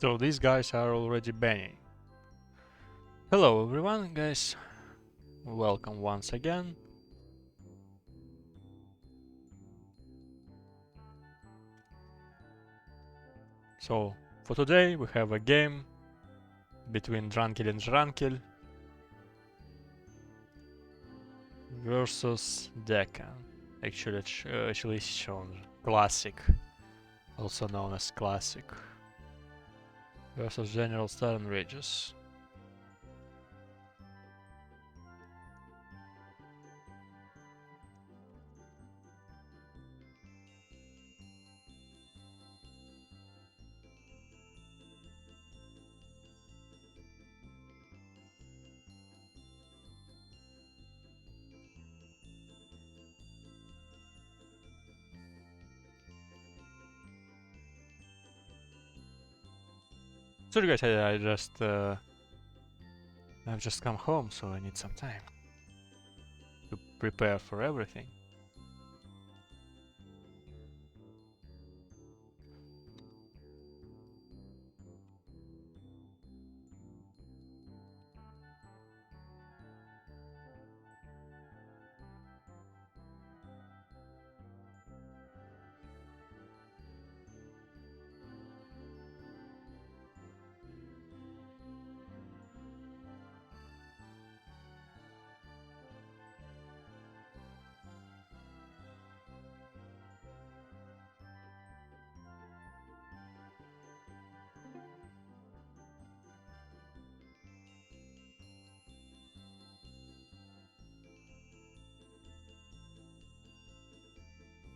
So these guys are already banning. Hello everyone, guys. Welcome once again. So for today we have a game between Drankel and Zrankel versus Deccan. Actually, Chlyssich on Classic, also known as Classic, versus GeneralSTAR Regis. Sorry guys, I've just come home, so I need some time to prepare for everything.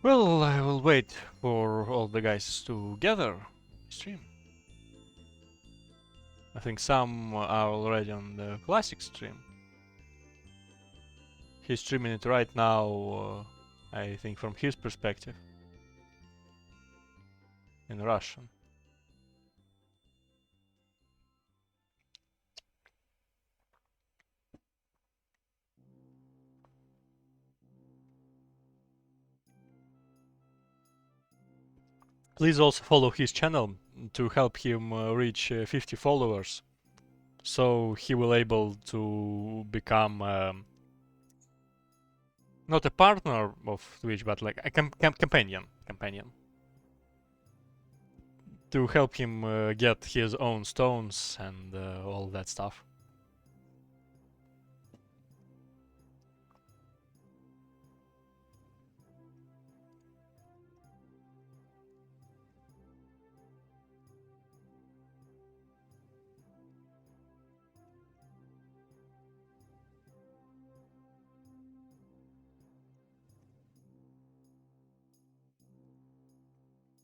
Well, I will wait for all the guys to gather stream. I think some are already on the classic stream. He's streaming it right now, I think from his perspective, in Russian. Please also follow his channel to help him reach 50 followers, so he will able to become not a partner of Twitch, but like a companion, to help him get his own stones and all that stuff.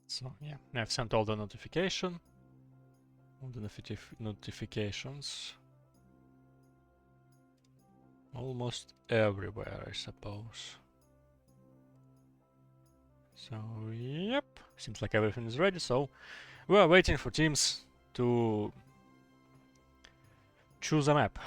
So yeah, I've sent all the notifications. Almost everywhere, I suppose. So yep, seems like everything is ready. So we are waiting for teams to choose a map.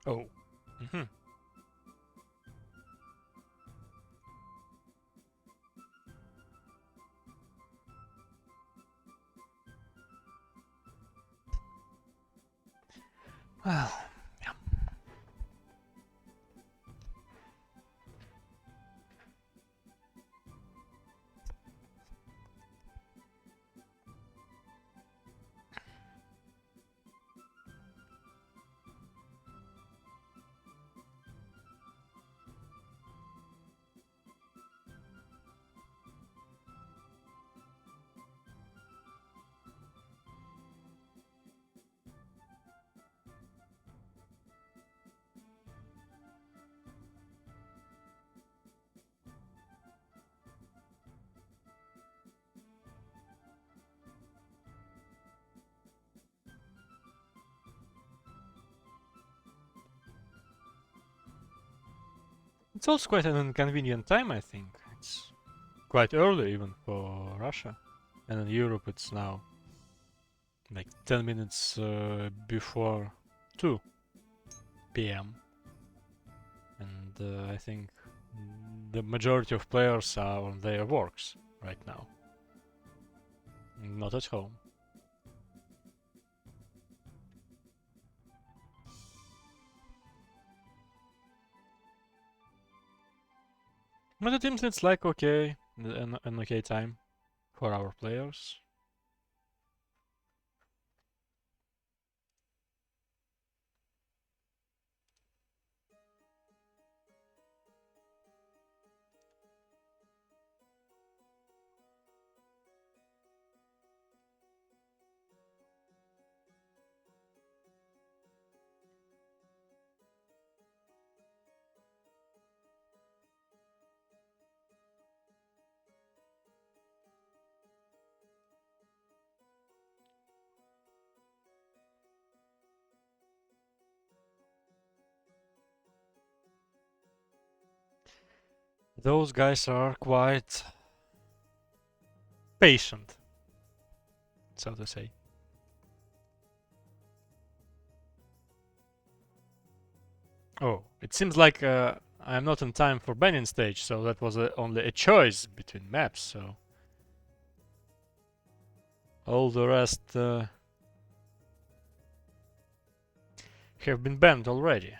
Oh. Mm-hmm. Well, yeah. It's also quite an inconvenient time, I think. It's quite early even for Russia. And in Europe it's now like 10 minutes before 2 p.m. And I think the majority of players are on their works right now. Not at home. But it seems it's like okay, an okay time for our players. Those guys are quite patient, so to say. Oh, it seems like I'm not in time for banning stage, so that was only a choice between maps, so... All the rest have been banned already.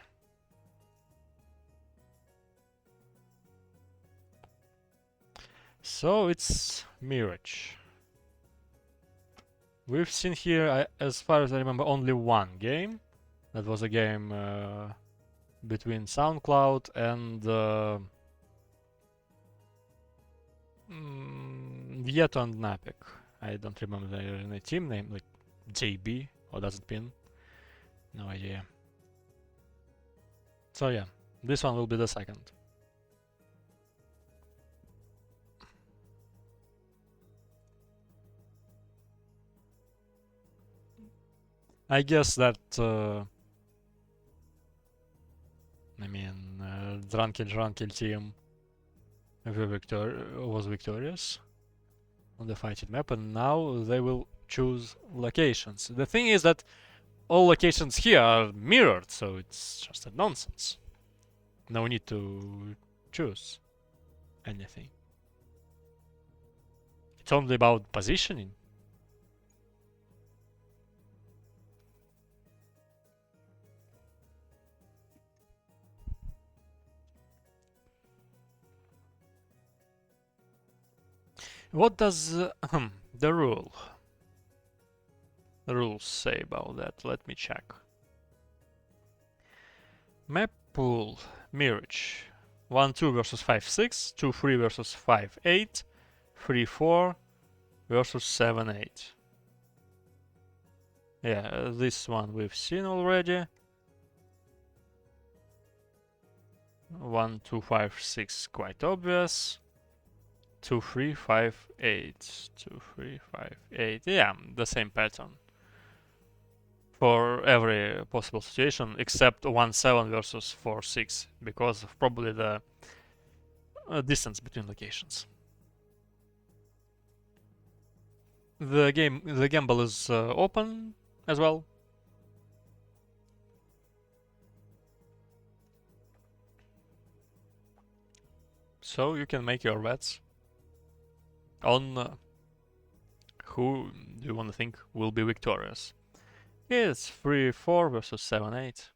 So it's Mirage. We've seen here, as far as I remember, only one game. That was a game between SoundCloud and Vieto and Napik. I don't remember the team name, like JB, or does it mean? No idea. So yeah, this one will be the second. I guess that Drankel and Zrankel team was victorious on the fighting map, and now they will choose locations. The thing is that all locations here are mirrored, so it's just a nonsense. No need to choose anything. It's only about positioning. What does the rules say about that? Let me check. Map pool Mirage 1-2 versus 5-6, 2-3 versus 5-8, 3-4 versus 7-8. Yeah, this one we've seen already. 1, 2, 5, 6, quite obvious. 2, 3, 5, 8. 2, 3, 5, 8. Yeah, the same pattern for every possible situation except 1-7 versus 4-6 because of probably the distance between locations. The gamble is open as well. So you can make your bets on who do you want to think will be victorious. It's 3-4 versus 7-8.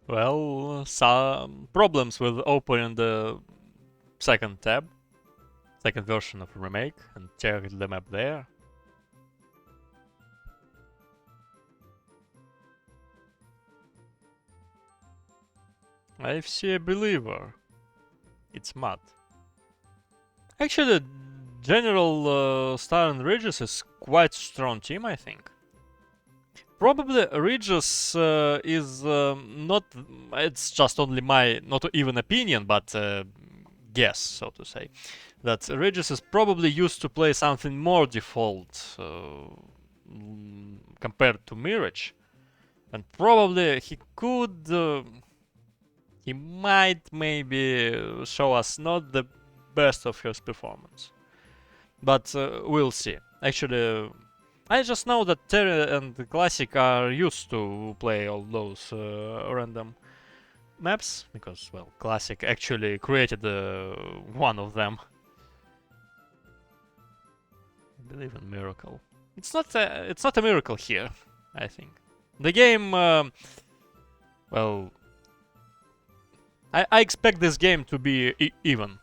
Well, some problems with opening the second tab, second version of remake, and check the map there. I see a believer. It's mud. Actually, GeneralSTAR and Regis is quite strong team, I think. Probably Regis is not. It's just only my not even opinion, but guess, so to say, that Regis is probably used to play something more default compared to Mirage, and probably he could. He might maybe show us not the best of his performance, but we'll see. Actually, I just know that Terri and Chlyssich are used to play all those random maps, because, well, Chlyssich actually created one of them. I believe in miracle. It's not a miracle here, I think. The game, well, I expect this game to be even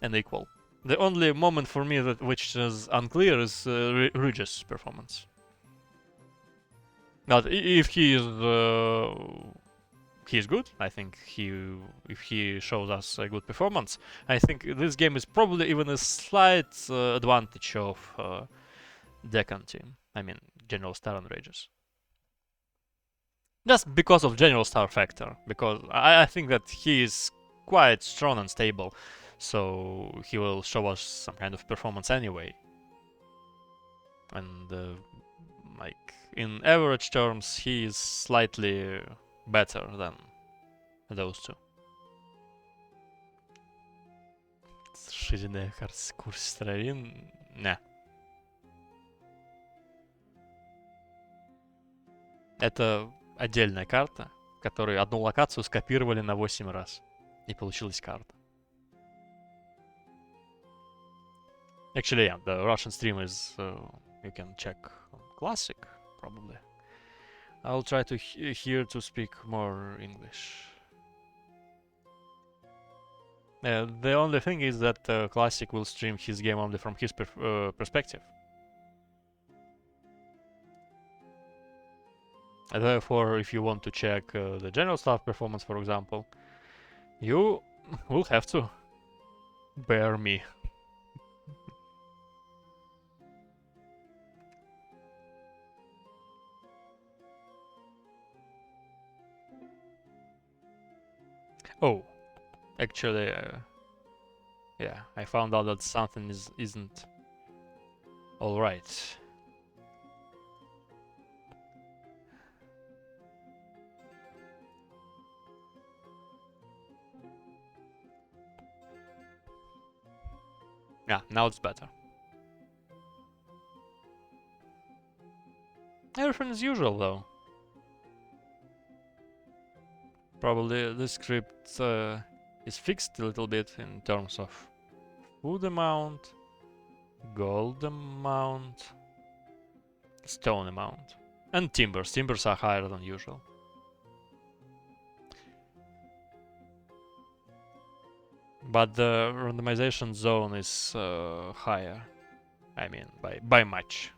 and equal. The only moment for me that which is unclear is Regis' performance. But if he is good, I think if he shows us a good performance, I think this game is probably even a slight advantage of Deccan team. I mean, GeneralSTAR and Regis. Just because of GeneralSTAR factor, because I think that he is quite strong and stable, so he will show us some kind of performance anyway. And like in average terms, he is slightly better than those two. Расширенная курс страин? Не. Это отдельная карта, которую одну локацию скопировали на 8 раз. И получилась карта. Actually, yeah, the Russian stream is... you can check on Classic, probably. I'll try to here to speak more English. The only thing is that Classic will stream his game only from his perspective. Therefore, if you want to check the GeneralSTAR performance, for example, you will have to bear me. Oh, actually, yeah, I found out that something isn't all right. Yeah, now it's better. Everything is usual though. Probably the script is fixed a little bit in terms of food amount, gold amount, stone amount, and timbers. Timbers are higher than usual. But the randomization zone is higher. I mean, by much.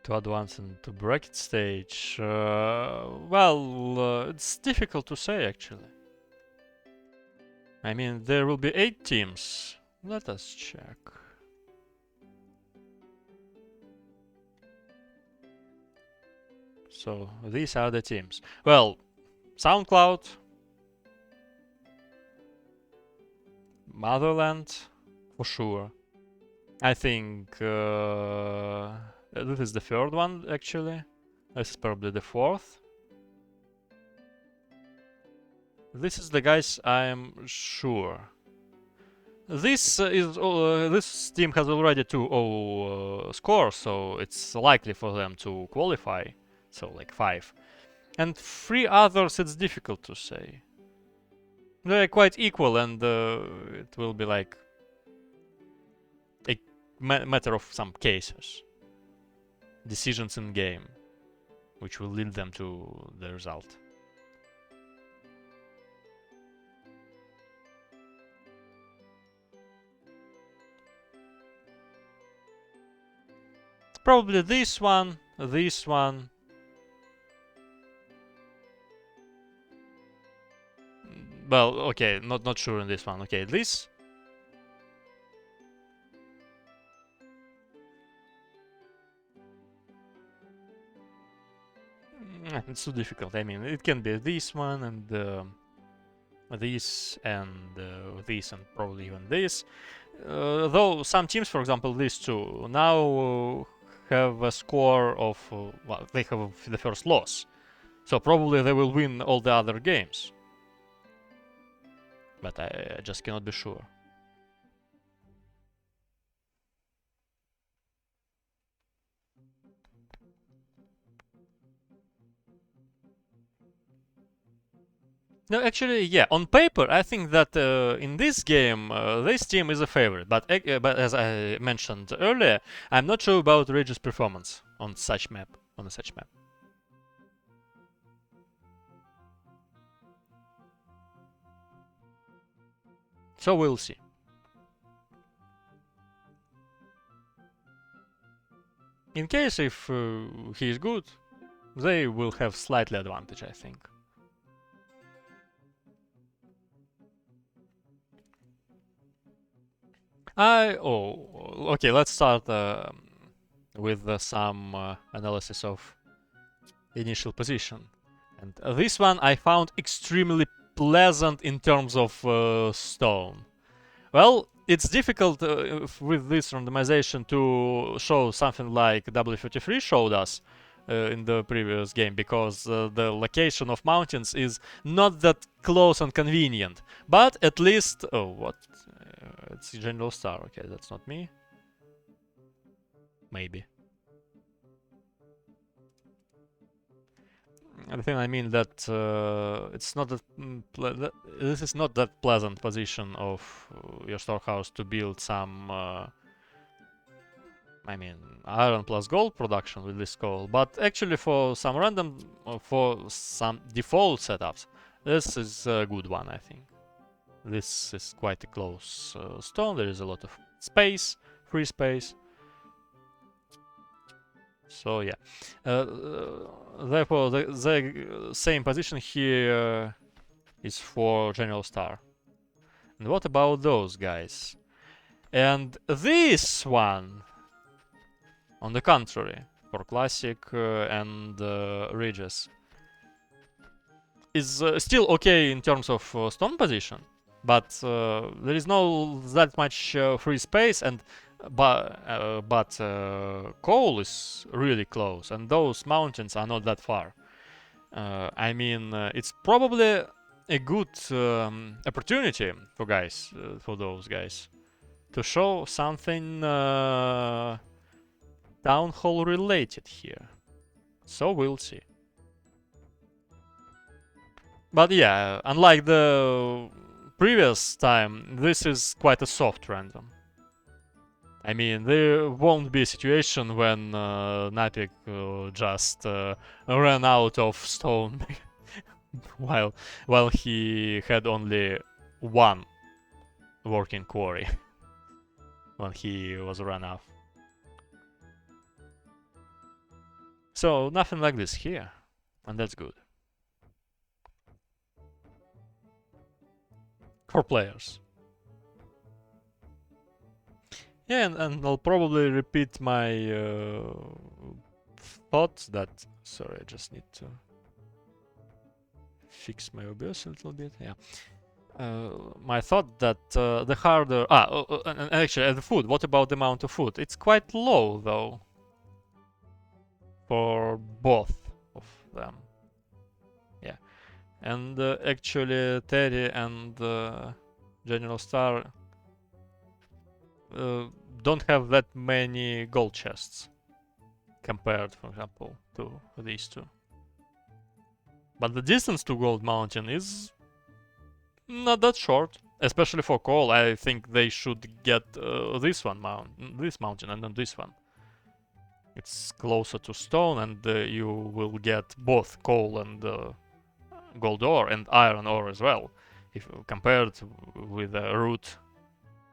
To advance into bracket stage, well, it's difficult to say actually. I mean, there will be 8 teams. Let us check. So these are the teams. Well, SoundCloud, Motherland, for sure. I think this is the third one actually. This is probably the fourth. This is the guys I'm sure. This this team has already 2-0 score, so it's likely for them to qualify. So like 5. And 3 others, it's difficult to say. They're quite equal, and it will be like a matter of some cases, decisions in game, which will lead them to the result. Probably this one. Well, okay, not sure in this one. Okay, this. It's too difficult. I mean, it can be this one and this and this and probably even this. Though some teams, for example, these two, now have a score of well, they have the first loss, so probably they will win all the other games. But I just cannot be sure. No, actually, yeah. On paper, I think that in this game, this team is a favorite. But as I mentioned earlier, I'm not sure about Regis' performance on such map. So we'll see. In case if he is good, they will have slightly advantage, I think. Okay, let's start with some analysis of initial position. And this one I found extremely pleasant in terms of stone. Well, it's difficult with this randomization to show something like W33 showed us in the previous game, because the location of mountains is not that close and convenient. But at least... Oh, what? It's GeneralSTAR. Okay, that's not me. Maybe. The thing I mean that it's not that this is not that pleasant position of your storehouse to build some I mean iron plus gold production with this coal, but actually for some random for some default setups this is a good one. I think this is quite a close stone. There is a lot of space, free space. So yeah, therefore the same position here is for GeneralSTAR. And what about those guys? And this one, on the contrary, for Chlyssich and Regis is still okay in terms of stone position, but there is no that much free space, and but coal is really close, and those mountains are not that far. I mean, it's probably a good opportunity for guys, for those guys, to show something town hall related here. So we'll see. But yeah, unlike the previous time, this is quite a soft random. I mean, there won't be a situation when Napik just ran out of stone while he had only one working quarry when he was run off. So nothing like this here, and that's good. For players. Yeah, and I'll probably repeat my thoughts that... Sorry, I just need to fix my OBS a little bit. Yeah. My thought that the harder... and actually, the food. What about the amount of food? It's quite low, though. For both of them. Yeah. And actually, Terry and GeneralSTAR don't have that many gold chests compared, for example, to these two. But the distance to Gold Mountain is not that short, especially for coal. I think they should get this mountain, and not this one. It's closer to stone, and you will get both coal and gold ore and iron ore as well, if compared with the route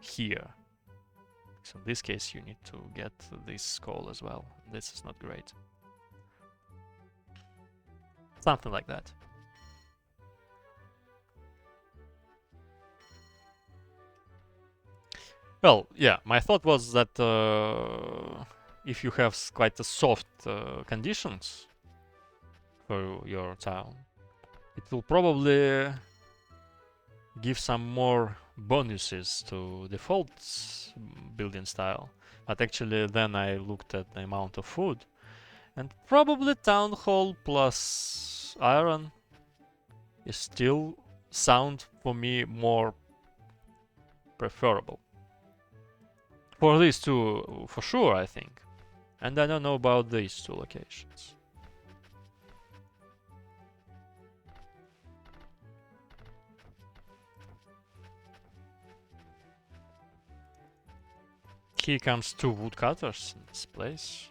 here. So in this case, you need to get this coal as well. This is not great. Something like that. Well, yeah, my thought was that if you have quite a soft conditions for your town, it will probably give some more bonuses to default building style. But actually then I looked at the amount of food, and probably town hall plus iron is still sound for me more preferable. For these two, for sure, I think. And I don't know about these two locations. Here comes two woodcutters in this place.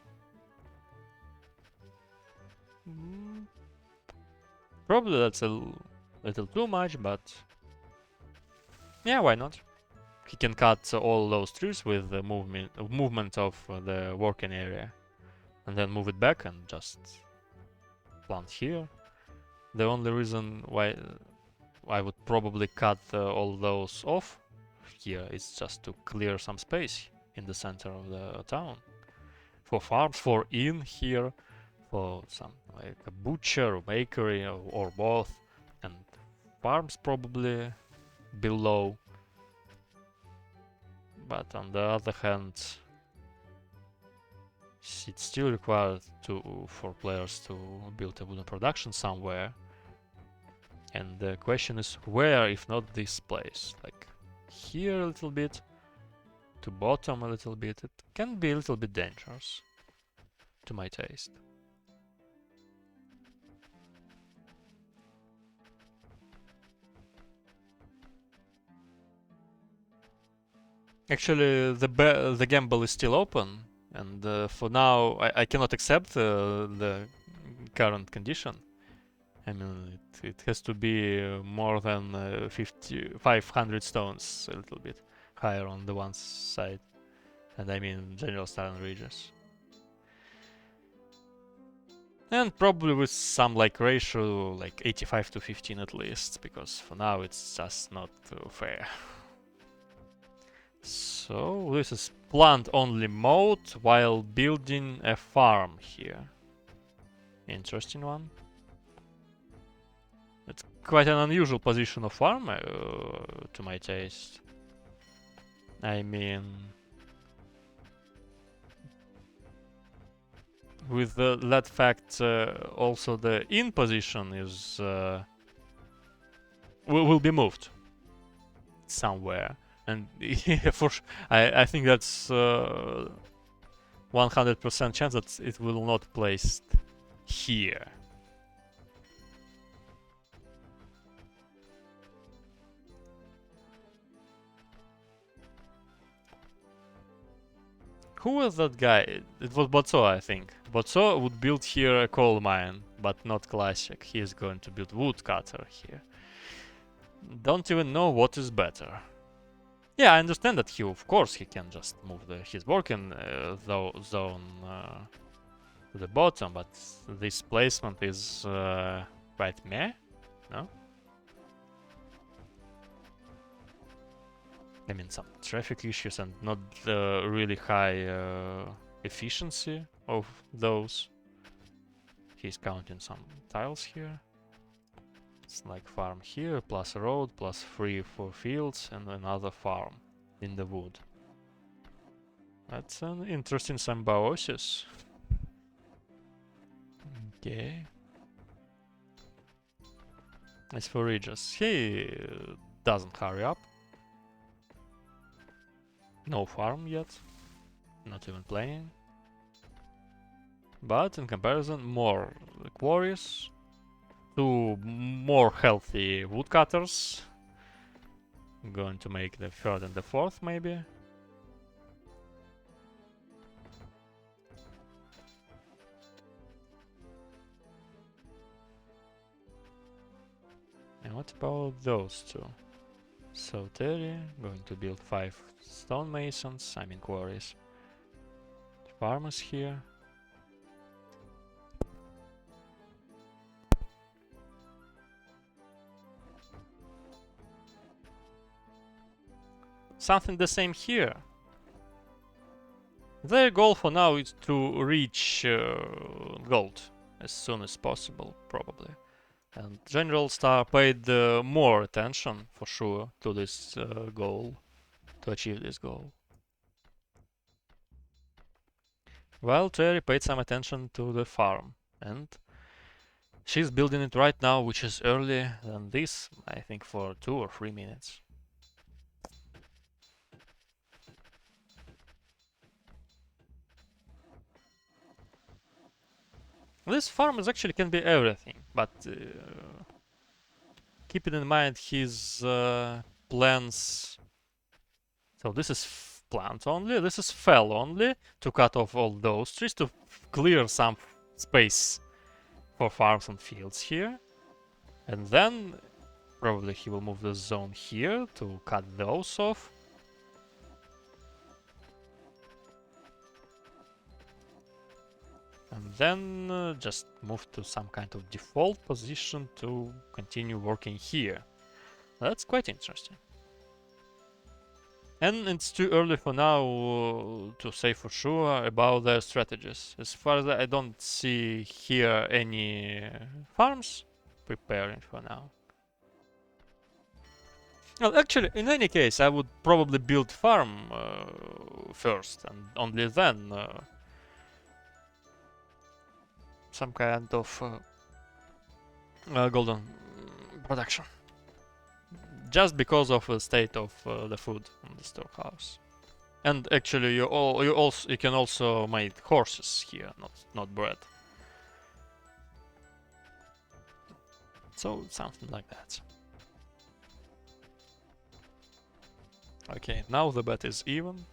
Probably that's a little too much, but yeah, why not? He can cut all those trees with the movement of the working area, and then move it back and just plant here. The only reason why I would probably cut all those off here is just to clear some space in the center of the town. For farms, for inn here, for some like a butcher, or bakery, or both, and farms probably below. But on the other hand, it's still required for players to build a wooden production somewhere. And the question is where, if not this place? Like here a little bit, to bottom a little bit. It can be a little bit dangerous to my taste. Actually, the gamble is still open, and for now I cannot accept the current condition. I mean, it has to be more than 500 stones, a little bit higher on the one side, and I mean GeneralSTAR Regis. And probably with some like ratio, like 85 to 15 at least, because for now it's just not fair So this is plant-only mode while building a farm here. Interesting one. It's quite an unusual position of farm to my taste. I mean, with that fact, also the in position is will be moved somewhere, and for I think that's 100% chance that it will not placed here. Who was that guy? It was Botso, I think. Botso would build here a coal mine, but not Chlyssich. He is going to build woodcutter here. Don't even know what is better. Yeah, I understand that of course, he can just move his working zone to the bottom, but this placement is quite meh, no? I mean, some traffic issues and not really high efficiency of those. He's counting some tiles here. It's like farm here, plus road, plus 3 for fields, and another farm in the wood. That's an interesting symbiosis. Okay. As for Regis, he doesn't hurry up. No farm yet, not even planning. But in comparison, more quarries, 2 more healthy woodcutters. I'm going to make the 3rd and the 4th maybe. And what about those 2? So terri, going to build 5 stonemasons, I mean quarries. Farmers here. Something the same here. Their goal for now is to reach gold as soon as possible, probably. And GeneralSTAR paid more attention, for sure, to this goal, to achieve this goal. While terri paid some attention to the farm, and she's building it right now, which is earlier than this, I think for 2 or 3 minutes. This farm is actually can be everything, but keeping in mind his plans. So this is plant only, this is fell only, to cut off all those trees, to clear some space for farms and fields here. And then probably he will move the zone here to cut those off. And then just move to some kind of default position to continue working here. That's quite interesting. And it's too early for now to say for sure about their strategies. As far as I don't see here any farms preparing for now. Well, actually, in any case, I would probably build farm first, and only then some kind of golden production. Just because of the state of the food in the storehouse. And actually, you can also make horses here, not bread. So something like that. Okay, now the bet is even.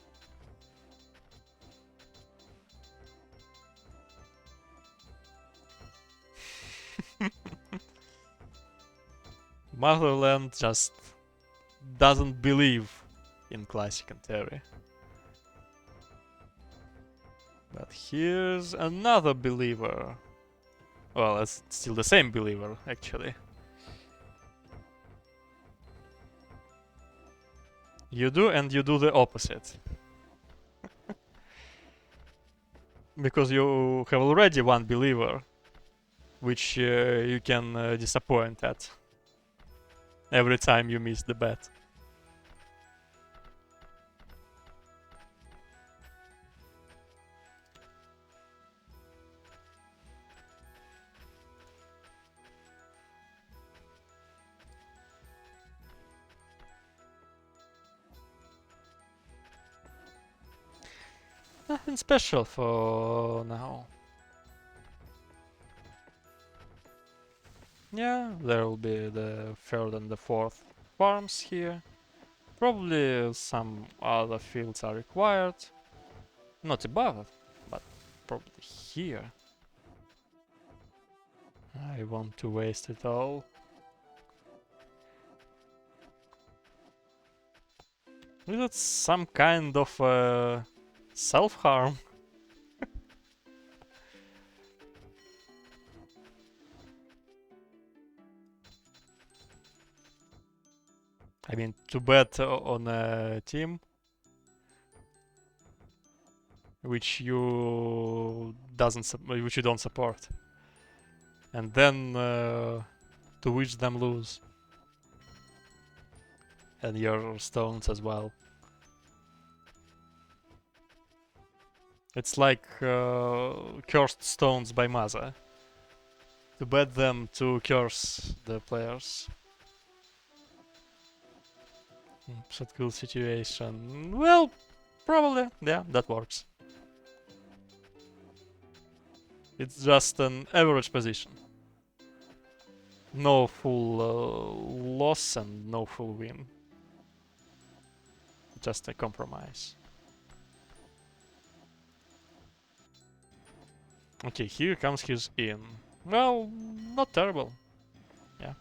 Motherland just doesn't believe in Chlyssich and terri. But here's another believer. Well, it's still the same believer, actually. You do, and you do the opposite. Because you have already one believer, which you can disappoint at every time you miss the bet. Nothing special for now. Yeah, there will be the third and the fourth farms here. Probably some other fields are required. Not above it, but probably here. I want to waste it all. Is it some kind of self-harm? I mean, to bet on a team which you don't support, and then to which them lose, and your stones as well. It's like cursed stones by Maza. To bet them to curse the players. Upset kill situation. Well, probably, yeah, that works. It's just an average position. No full loss and no full win. Just a compromise. Okay, here comes his in. Well, not terrible. Yeah.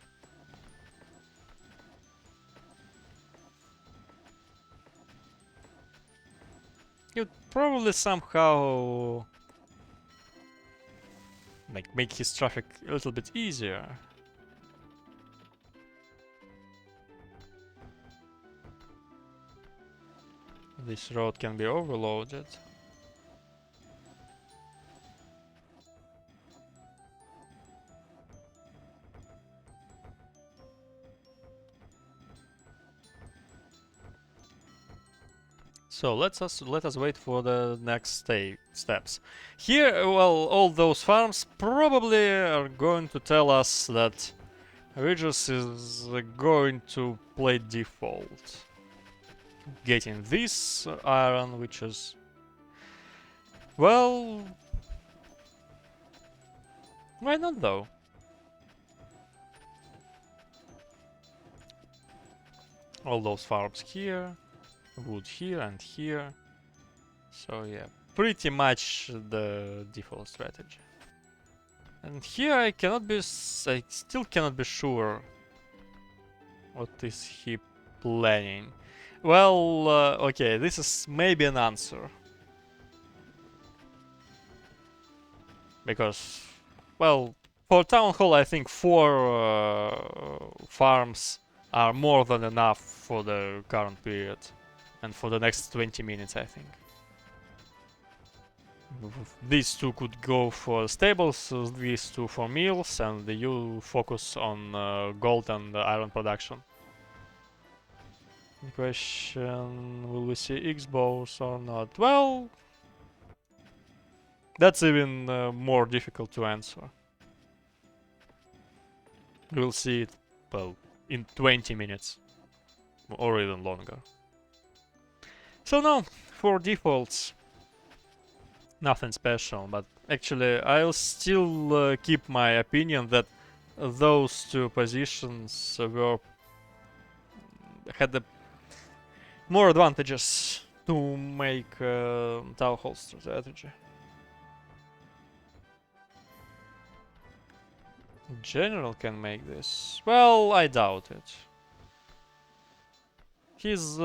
You'd probably somehow like make his traffic a little bit easier. This road can be overloaded. So let us wait for the next steps. Here, well, all those farms probably are going to tell us that Regis is going to play default, getting this iron, which is, well, why not though? All those farms here, wood here and here. So yeah, pretty much the default strategy. And here I still cannot be sure what is he planning. Well, okay, this is maybe an answer. Because, well, for Town Hall I think 4 farms are more than enough for the current period. And for the next 20 minutes, I think. These 2 could go for stables, these 2 for meals, and you focus on gold and iron production. Question, will we see X-bows or not? Well, that's even more difficult to answer. We'll see it, well, in 20 minutes. Or even longer. So no, for defaults, nothing special, but actually I'll still keep my opinion that those 2 positions had the more advantages to make Town Hall strategy. General can make this. Well, I doubt it. His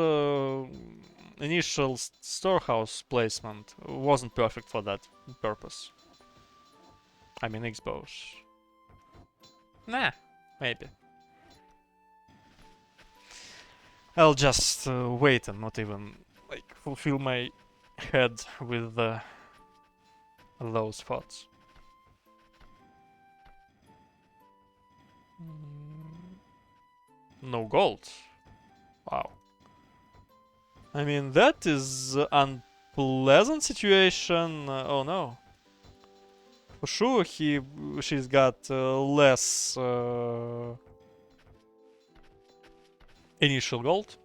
initial storehouse placement wasn't perfect for that purpose. I mean, X-bows. Nah, maybe. I'll just wait and not even like fulfill my head with those thoughts. No gold. Wow. I mean, that is unpleasant situation. Oh no. For sure, she's got less initial gold.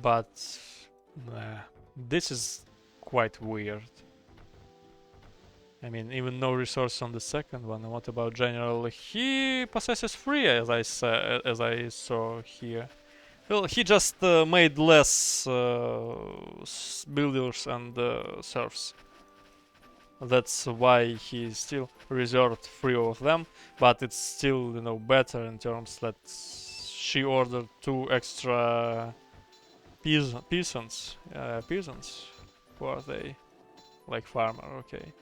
But this is quite weird. I mean, even no resource on the second one. What about General? He possesses 3, as I saw here. Well, he just made less builders and serfs. That's why he still reserved 3 of them, but it's still, you know, better in terms that she ordered 2 extra peasants. Peasants? Who are they? Like farmer, okay.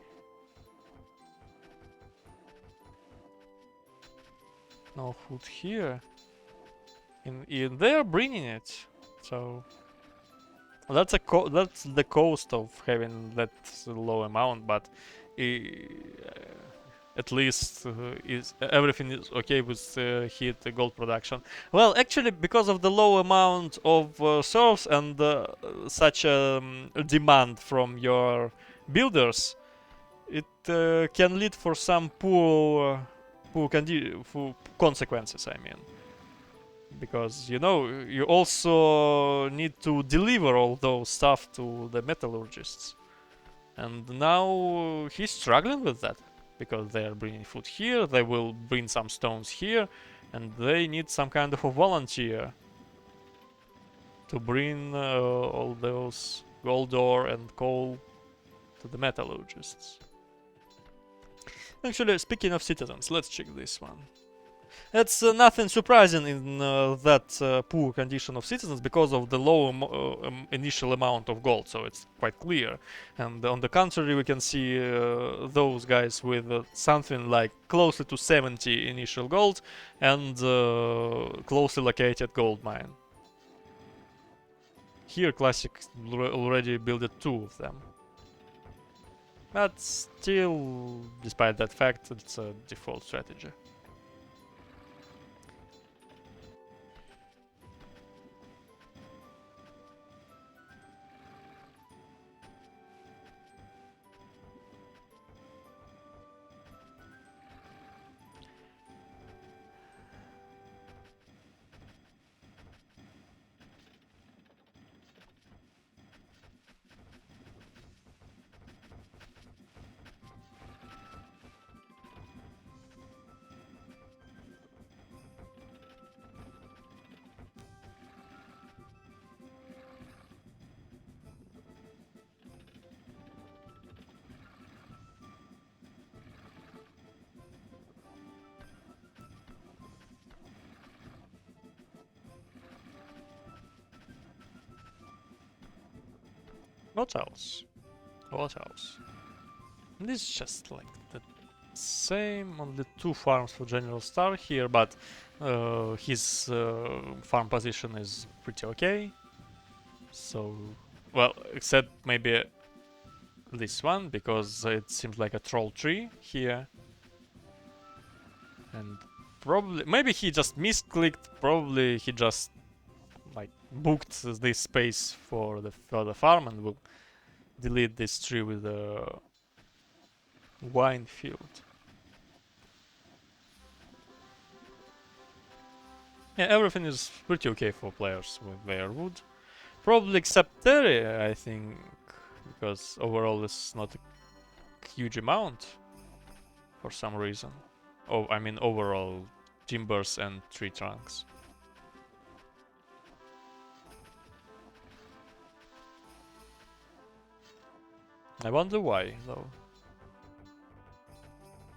No food here. In they're bringing it, so that's that's the cost of having that low amount. But at least is everything is okay with heat gold production. Well, actually, because of the low amount of serfs and such a demand from your builders, it can lead for some poor consequences. I mean, because you know you also need to deliver all those stuff to the metallurgists, and now he's struggling with that because they are bringing food here, they will bring some stones here, and they need some kind of a volunteer to bring all those gold ore and coal to the metallurgists. Actually, speaking of citizens, let's check this one. It's nothing surprising in that poor condition of citizens because of the low initial amount of gold, so it's quite clear. And on the contrary, we can see those guys with something like closely to 70 initial gold and closely located gold mine. Here, Chlyssich already built 2 of them. But still, despite that fact, it's a default strategy. What else? What else? This is just like the same on the 2 farms for GeneralSTAR here, but his farm position is pretty okay. So, well, except maybe this one, because it seems like a troll tree here. And probably, maybe he just misclicked, probably he just like booked this space for the further farm and will delete this tree with a wine field. Yeah, everything is pretty okay for players with their wood. Probably except terri, I think, because overall it's not a huge amount for some reason. Oh, I mean overall timbers and tree trunks. I wonder why, though.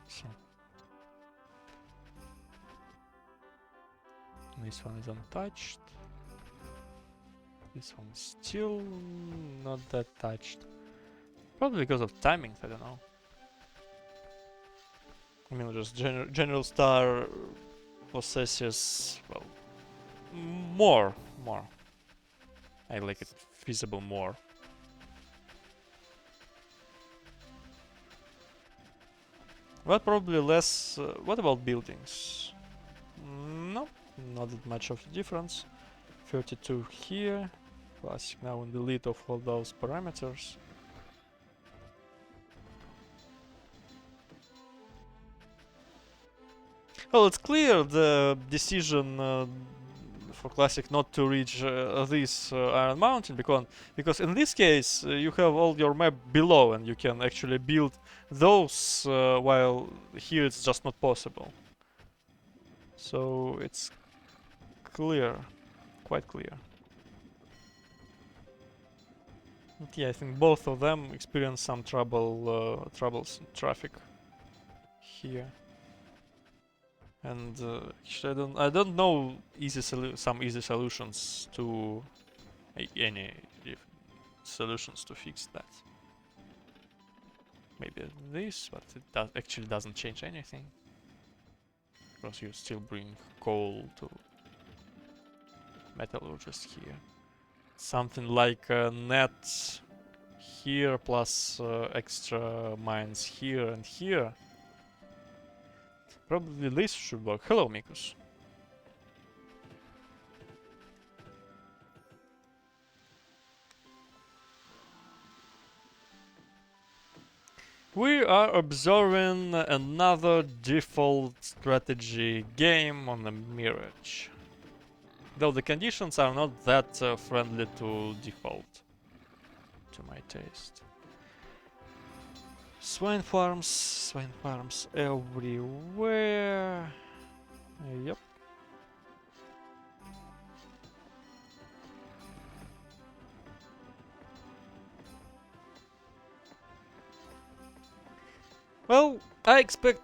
So. This one is untouched. This one is still not that touched. Probably because of timings, I don't know. I mean, just GeneralSTAR possesses, well, more. I like it feasible more. But probably less. What about buildings? No, not that much of a difference. 32 here. Classic now in the lead of all those parameters. Well, it's clear the decision for Classic not to reach this Iron Mountain because in this case you have all your map below and you can actually build those while here it's just not possible. So it's clear, quite clear. But yeah, I think both of them experience some troubles in traffic here. And actually, I don't know some easy solutions to any solutions to fix that. Maybe this, but it actually doesn't change anything because you still bring coal to metallurgist here. Something like a net here plus extra mines here and here. Probably this should work. Hello, Mikus. We are observing another default strategy game on the Mirage. Though the conditions are not that friendly to default, to my taste. Swine farms everywhere. Yep. Well, I expect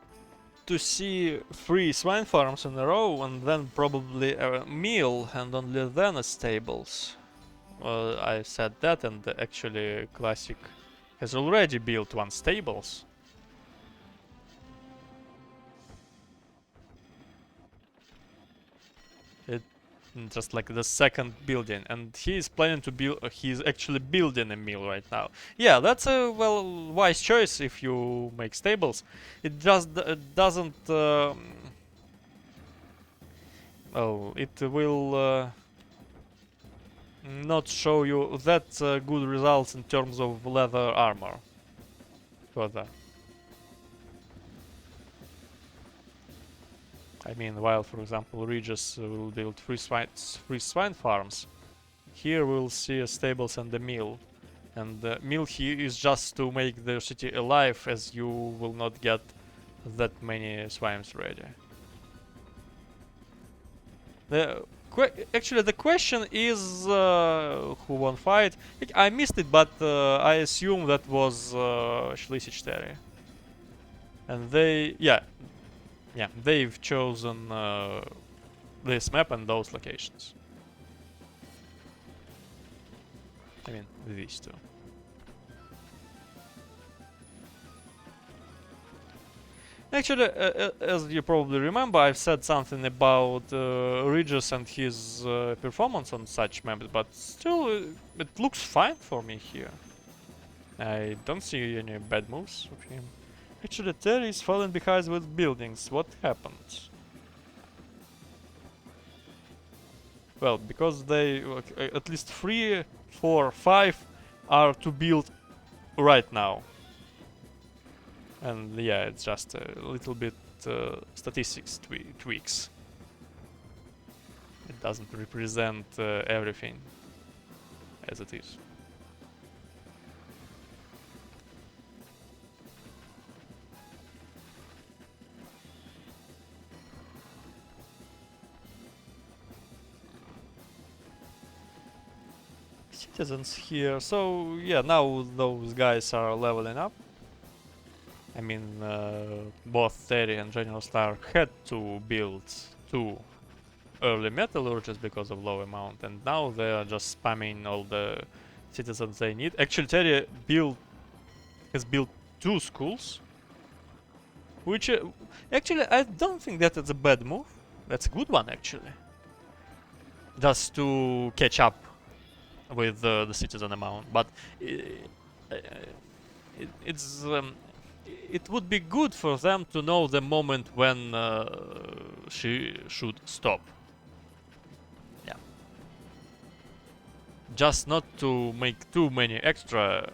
to see 3 swine farms in a row and then probably a mill and only then a stables. Well, I said that and actually Classic has already built 1 stables. It just like the second building, and he is planning to build. He's actually building a mill right now. Yeah, that's a wise choice if you make stables. It just doesn't. Oh, it will not show you that good results in terms of leather armor. Further. I mean, while, for example, Regis will build 3 swine farms, here we'll see a stables and a mill. And the mill here is just to make the city alive, as you will not get that many swines ready. Actually, the question is who won fight. I missed it, but I assume that was Chlyssich terri. And they've chosen this map and those locations. I mean, these two. Actually, as you probably remember, I've said something about Regis and his performance on such maps, but still, it looks fine for me here. I don't see any bad moves of him. Actually, terri is falling behind with buildings. What happened? Well, because they at least 3, 4, 5 are to build right now. And yeah, it's just a little bit statistics tweaks. It doesn't represent everything as it is. Citizens here, so yeah, now those guys are leveling up. I mean, both terri and GeneralSTAR had to build 2 early metallurgists because of low amount, and now they are just spamming all the citizens they need. Actually, terri has built 2 schools, Which, actually, I don't think that it's a bad move. That's a good one, actually. Just to catch up with the citizen amount. But it's it would be good for them to know the moment when she should stop. Yeah. Just not to make too many extra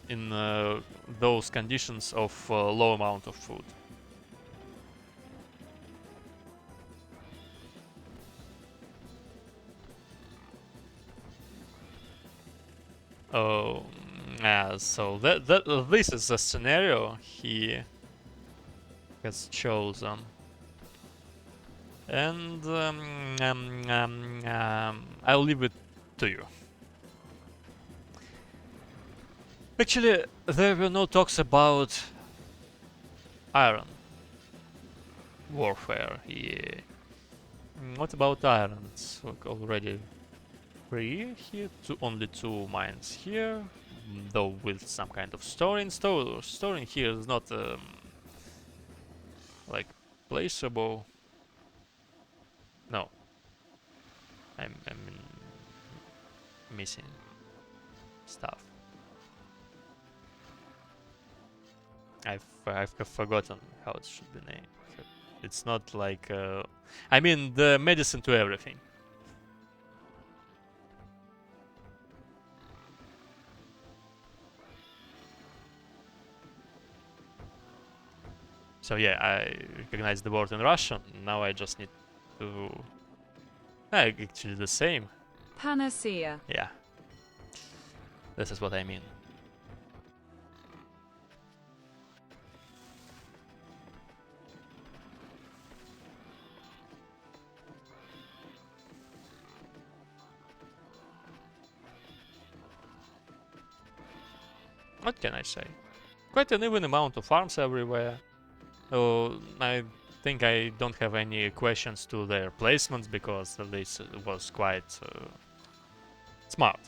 in those conditions of low amount of food. Oh, yeah, so this is the scenario he has chosen. And I'll leave it to you. Actually, there were no talks about iron warfare. Yeah. What about iron? It's already 3 here, only 2 mines here, though with some kind of storing. Storing here is not like placeable. No, I'm missing stuff. I've forgotten how it should be named. It's not like I mean the medicine to everything. So yeah, I recognize the word in Russian. Now I just need to... actually the same. Panacea. Yeah. This is what I mean. What can I say? Quite an even amount of farms everywhere. I think I don't have any questions to their placements because this was quite smart.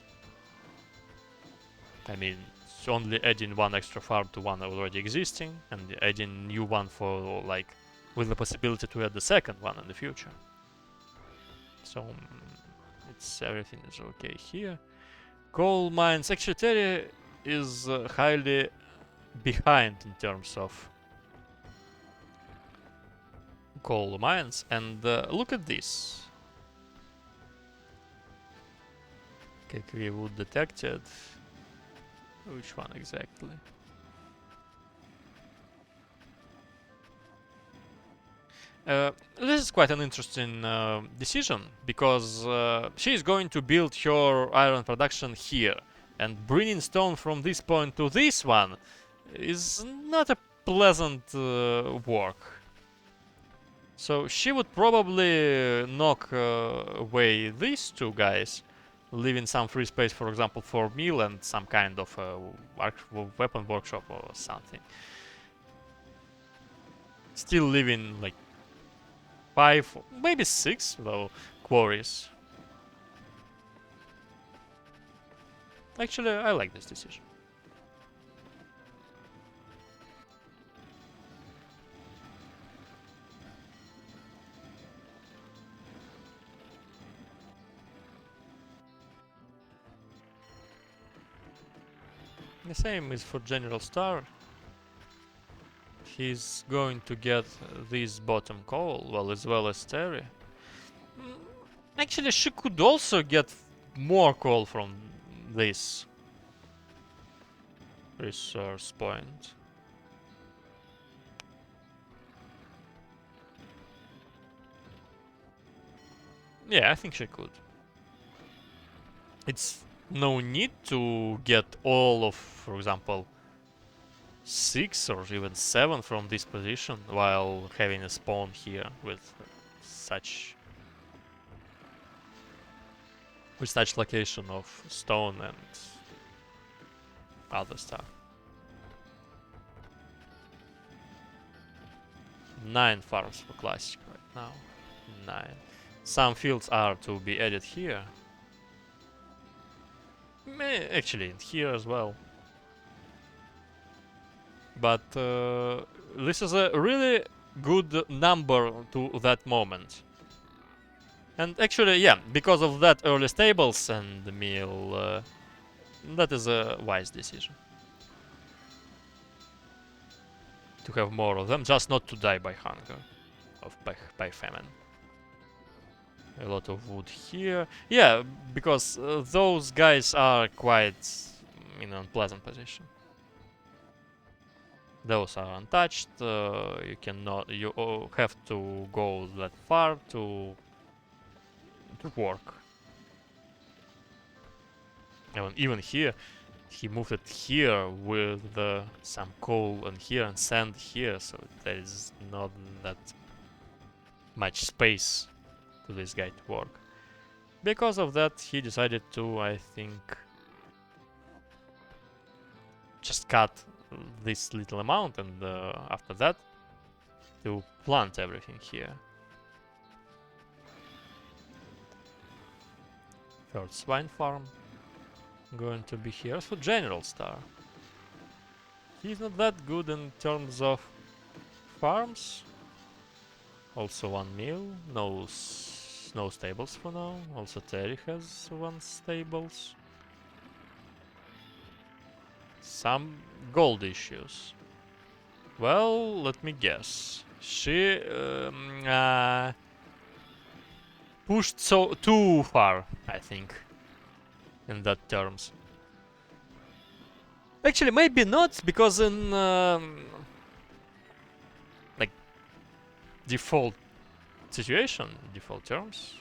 I mean, it's only adding one extra farm to one already existing and adding new one for like with the possibility to add the second one in the future. So it's everything is okay here. Coal mines. Actually, Terry is highly behind in terms of coal mines, and look at this. Okay, wood detected. Which one exactly? This is quite an interesting decision because she is going to build her iron production here, and bringing stone from this point to this one is not a pleasant work. So she would probably knock away these two guys, leaving some free space, for example, for mill and some kind of weapon workshop or something. Still leaving like 5, maybe 6 though quarries. Actually, I like this decision. The same is for GeneralSTAR. He's going to get this bottom coal, well, as well as terri. Actually, she could also get more coal from this resource point. Yeah, I think she could. It's no need to get all of, for example, 6 or even 7 from this position while having a spawn here with such location of stone and other stuff. 9 farms for Chlyssich right now. 9. Some fields are to be added here. Actually, in here as well. but this is a really good number to that moment. And actually, yeah, because of that early stables and the meal, that is a wise decision. To have more of them, just not to die by hunger, by famine. A lot of wood here. Yeah, because those guys are quite in an unpleasant position. Those are untouched. You cannot. You have to go that far to work. Even here, he moved it here with some coal and here and sand here, so there is not that much space to this guy to work. Because of that, he decided to, I think, just cut this little amount, and after that, to plant everything here. Third swine farm going to be here. As for GeneralSTAR, he's not that good in terms of farms. Also one mill, no stables for now. Also Terry has one stables. Some gold issues. Well, let me guess. She pushed too far, I think, in that terms. Actually, maybe not, because in like default situation, default terms,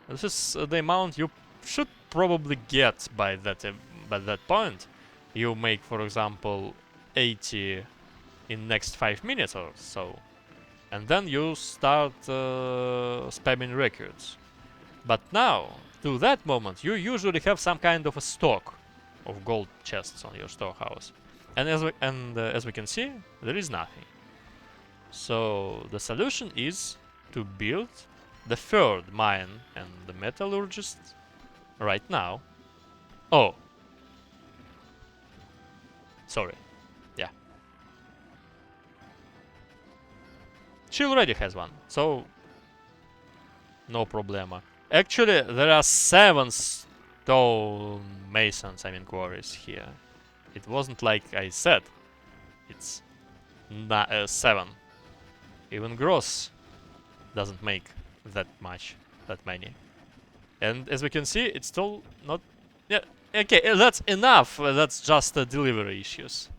this is the amount you should probably get by that point. You make, for example, 80 in next 5 minutes or so, and then you start spamming records. But now, to that moment, you usually have some kind of a stock of gold chests on your storehouse, and as we can see, there is nothing. So the solution is to build the third mine and the metallurgist right now. Oh, sorry. Yeah, she already has one, so no problema. Actually, there are 7 stone masons, quarries here. It wasn't like I said. It's 7. Even Gross doesn't make that many. And as we can see, it's still not... Yeah, okay, that's enough. That's just delivery issues.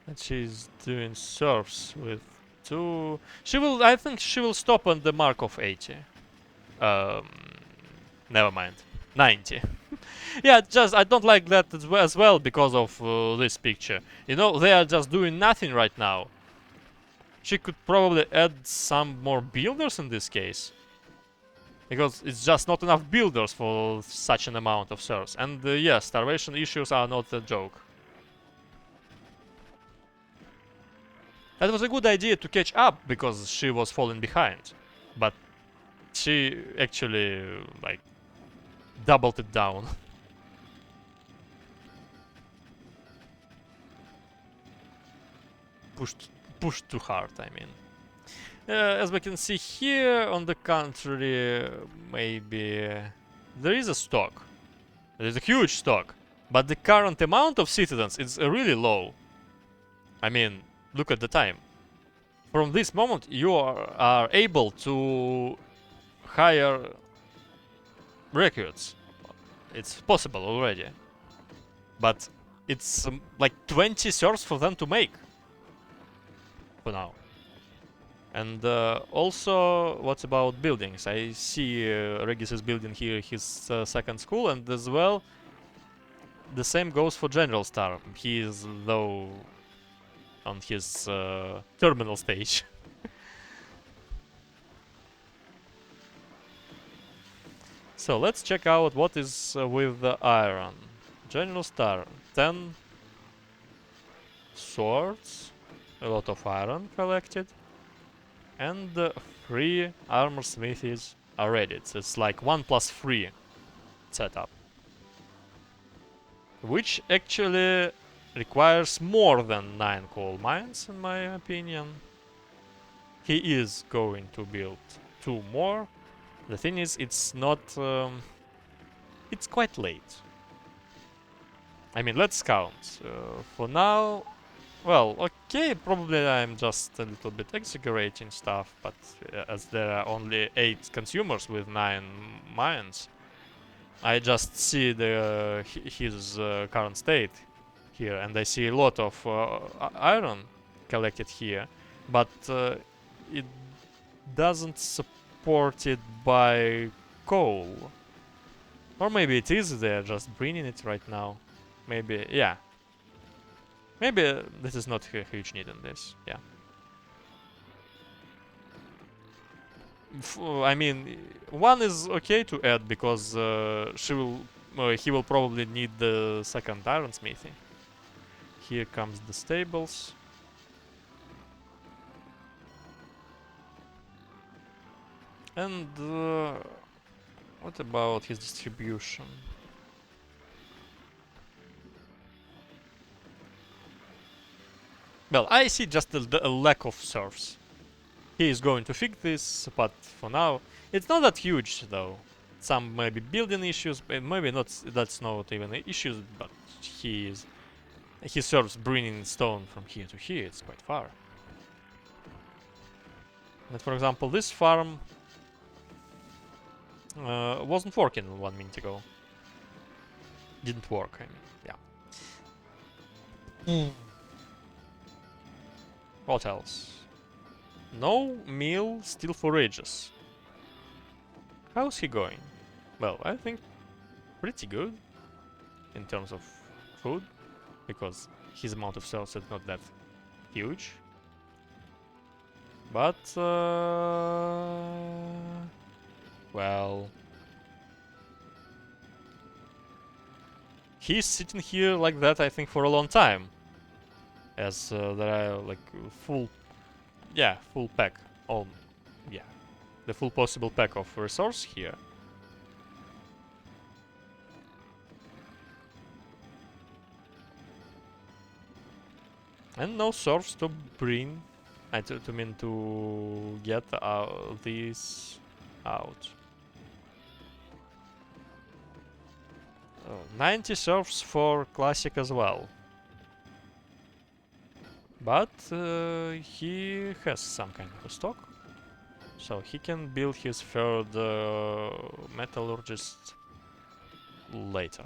And she's doing serfs with 2... I think she will stop on the mark of 80. Never mind. 90. Yeah, just I don't like that as well because of this picture. You know, they are just doing nothing right now. She could probably add some more builders in this case, because it's just not enough builders for such an amount of serfs. And yeah, starvation issues are not a joke. That was a good idea to catch up because she was falling behind, but she actually like doubled it down. Pushed too hard, I mean. As we can see here, on the contrary, maybe there is a stock. There is a huge stock, but the current amount of citizens is really low. I mean, look at the time. From this moment, you are able to hire recruits. It's possible already, but it's like 20 serfs for them to make for now. And also, what about buildings? I see Regis is building here his second school, and as well, the same goes for GeneralSTAR. He is, though, on his terminal stage. So let's check out what is with the iron. GeneralSTAR, 10 swords, a lot of iron collected, and 3 armor smithies are ready. It's like 1+3 setup. Which actually requires more than 9 coal mines, in my opinion. He is going to build 2 more. The thing is, it's not... it's quite late. I mean, let's count. For now... Well, okay, probably I'm just a little bit exaggerating stuff, but as there are only 8 consumers with 9 mines, I just see the his current state here, and I see a lot of iron collected here, but it doesn't support it by coal. Or maybe it is, they're just bringing it right now. Maybe, yeah. Maybe this is not a huge need in this, yeah. I mean, 1 is okay to add because he will probably need the second iron smithy. Here comes the stables. And what about his distribution? Well, I see just a lack of serfs. He is going to fix this, but for now, it's not that huge though. Some maybe building issues, maybe not. That's not even issues, but he serves bringing stone from here to here. It's quite far. And for example, this farm wasn't working 1 minute ago. Didn't work. I mean, yeah. What else? No meal still for Regis. How's he going? Well, I think pretty good in terms of food, because his amount of cells is not that huge. But well, he's sitting here like that, I think, for a long time, as there are like full pack. Yeah, the full possible pack of resource here. And no source to bring, to get these out. 90 serfs for Chlyssich as well. But he has some kind of a stock, so he can build his third metallurgist later.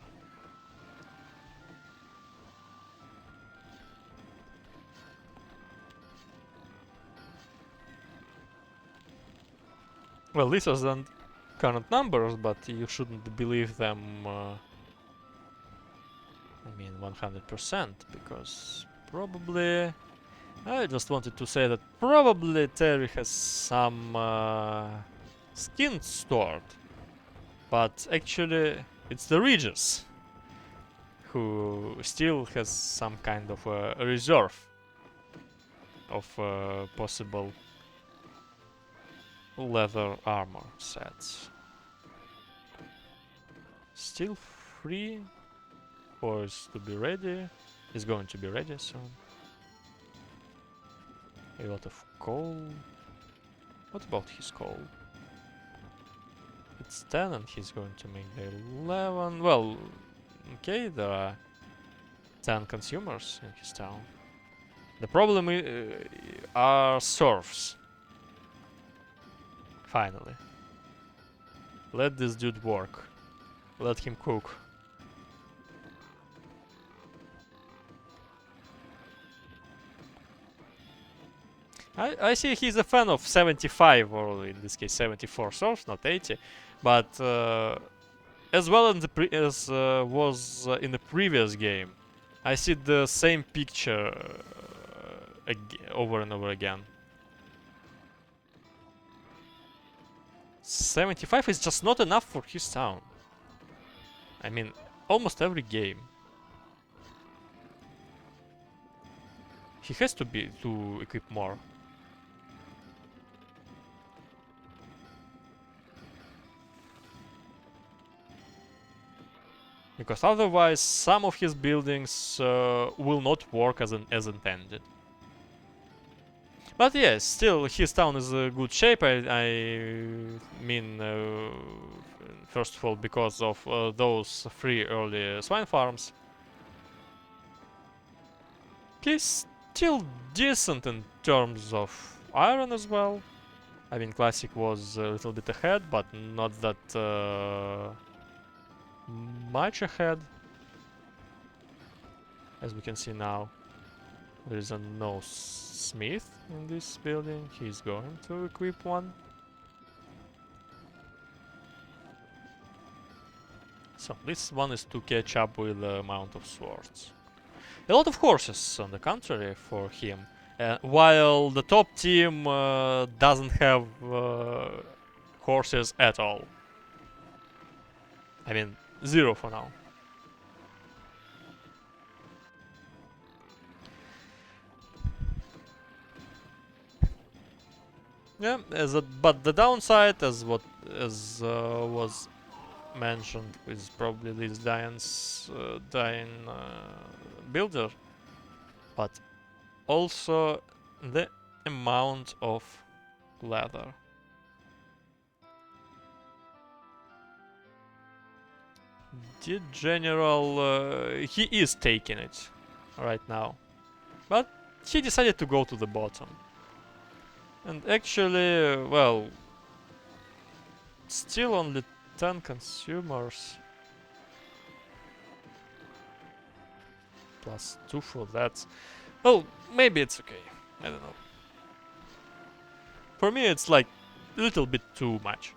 Well, these are the current numbers, but you shouldn't believe them, I mean, 100%, because probably... I just wanted to say that probably Terry has some skins stored, but actually it's the Regis who still has some kind of a reserve of possible leather armor sets. Still free, or is to be ready. Is going to be ready soon. A lot of coal. What about his coal? It's 10 and he's going to make the 11. Well, okay, there are 10 consumers in his town. The problem are serfs. Finally. Let this dude work. Let him cook. I see he's a fan of 75, or in this case 74 serfs, not 80. But as well as was in the previous game, I see the same picture over and over again. 75 is just not enough for his town. I mean, almost every game. He has to equip more. because otherwise some of his buildings will not work as intended. But yes, still his town is in good shape. I mean, first of all, because of those 3 early swine farms. He's still decent in terms of iron as well. I mean, Classic was a little bit ahead, but not that much ahead. As we can see now, there is no smith in this building. He's going to equip one. So this one is to catch up with the amount of swords. A lot of horses, on the contrary, for him. While the top team doesn't have horses at all. I mean, 0 for now. Yeah, but the downside, as was mentioned, is probably this dying builder, but also the amount of leather. The general, he is taking it right now, but he decided to go to the bottom. And actually, well, still only 10 consumers. Plus 2 for that. Well, maybe it's okay. I don't know. For me, it's like a little bit too much.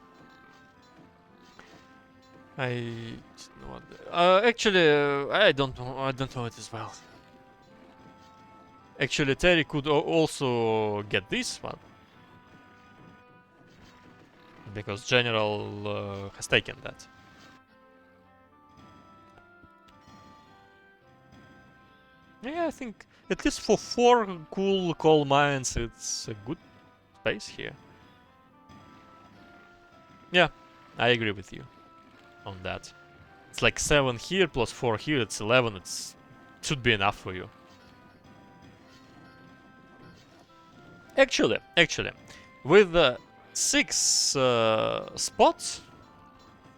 Actually, I don't know. I don't know it as well. Actually, Terry could also get this one. Because General has taken that. Yeah, I think at least for 4 cool coal mines, it's a good space here. Yeah, I agree with you on that. It's like 7 here plus 4 here, it's 11, it should be enough for you. Actually, with 6 spots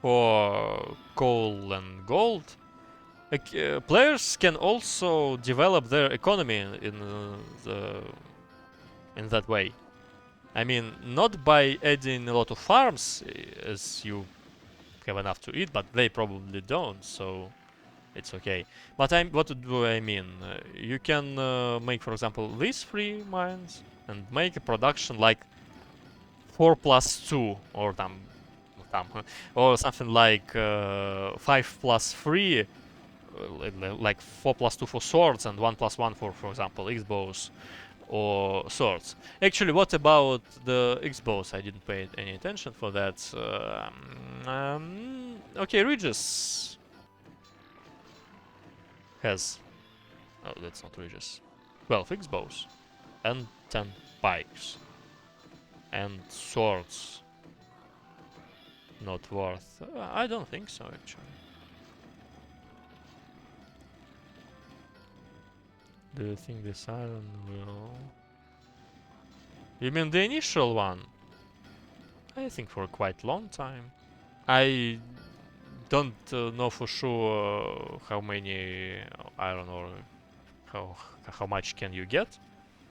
for coal and gold, players can also develop their economy in that way. I mean, not by adding a lot of farms, as you have enough to eat, but they probably don't, so it's okay. But what do I mean? You can make, for example, these 3 mines and make a production like 4 plus 2 or or something like 5 plus 3, like 4 plus 2 for swords and 1 plus 1 for example, X-bows or swords. Actually, what about the X-bows? I didn't pay any attention for that. Okay, Regis has... Oh, that's not Regis. 12 X-bows and 10 pikes. And swords. Not worth... I don't think so, actually. Do you think this iron will... You mean the initial one? I think for a quite long time. I don't know for sure how many iron ore, how much can you get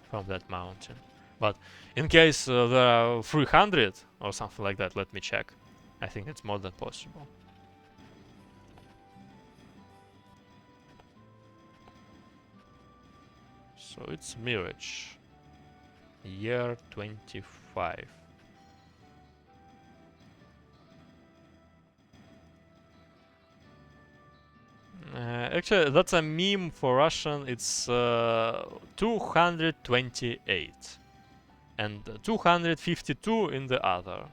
from that mountain. But in case there are 300 or something like that, let me check. I think it's more than possible. So it's Mirage. Year 25. Actually, that's a meme for Russian. It's 228 and 252 in the other.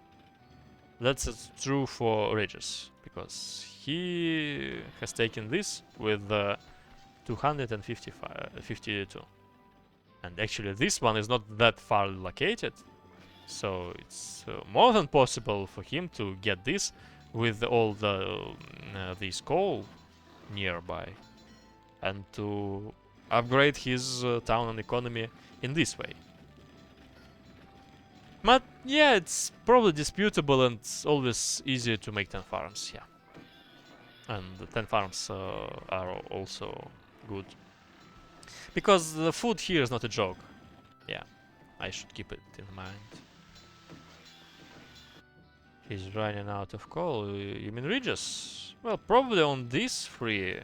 That's true for Regis, because he has taken this with 252. And actually this one is not that far located, so it's more than possible for him to get this with all the these coal nearby, and to upgrade his town and economy in this way. But yeah, it's probably disputable and it's always easier to make 10 farms, yeah. And the 10 farms are also good. Because the food here is not a joke. Yeah, I should keep it in mind. He's running out of coal. You mean Regis? Well, probably on these three.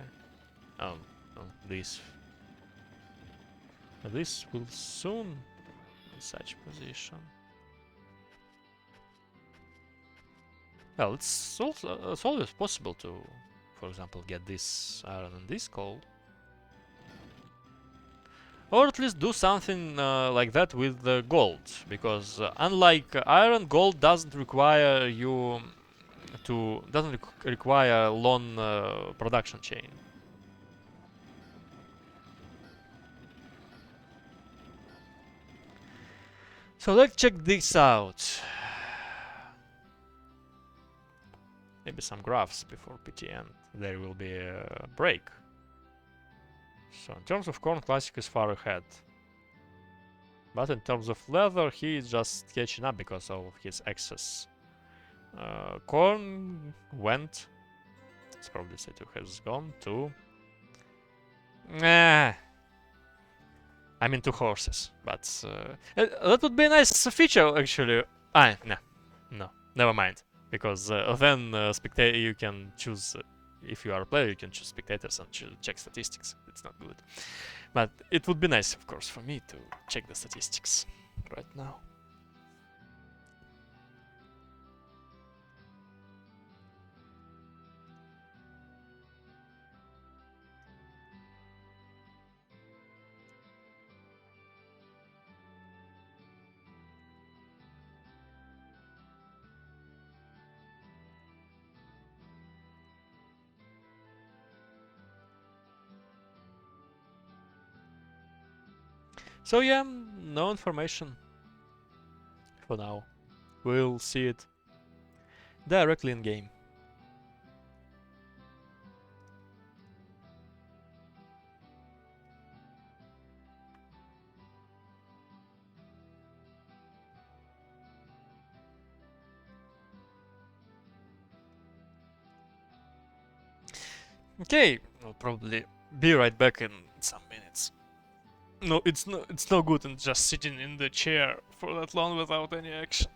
On this. This will soon in such position. Well, it's also it's always possible to, for example, get this iron and this coal. Or at least do something like that with the gold, because unlike iron, gold doesn't require you doesn't require long production chain. So let's check this out. Maybe some graphs before PTN. There will be a break. So in terms of corn, Chlyssich is far ahead. But in terms of leather, he is just catching up because of his excess. Corn went. It's probably Setu has gone to. I mean, 2 horses. But that would be a nice feature, actually. No, never mind. Because then you can choose. If you are a player, you can choose spectators and check statistics. It's not good. But it would be nice, of course, for me to check the statistics right now. So yeah, no information for now. We'll see it directly in game. Okay, I'll probably be right back in some minutes. No, it's no good in just sitting in the chair for that long without any action.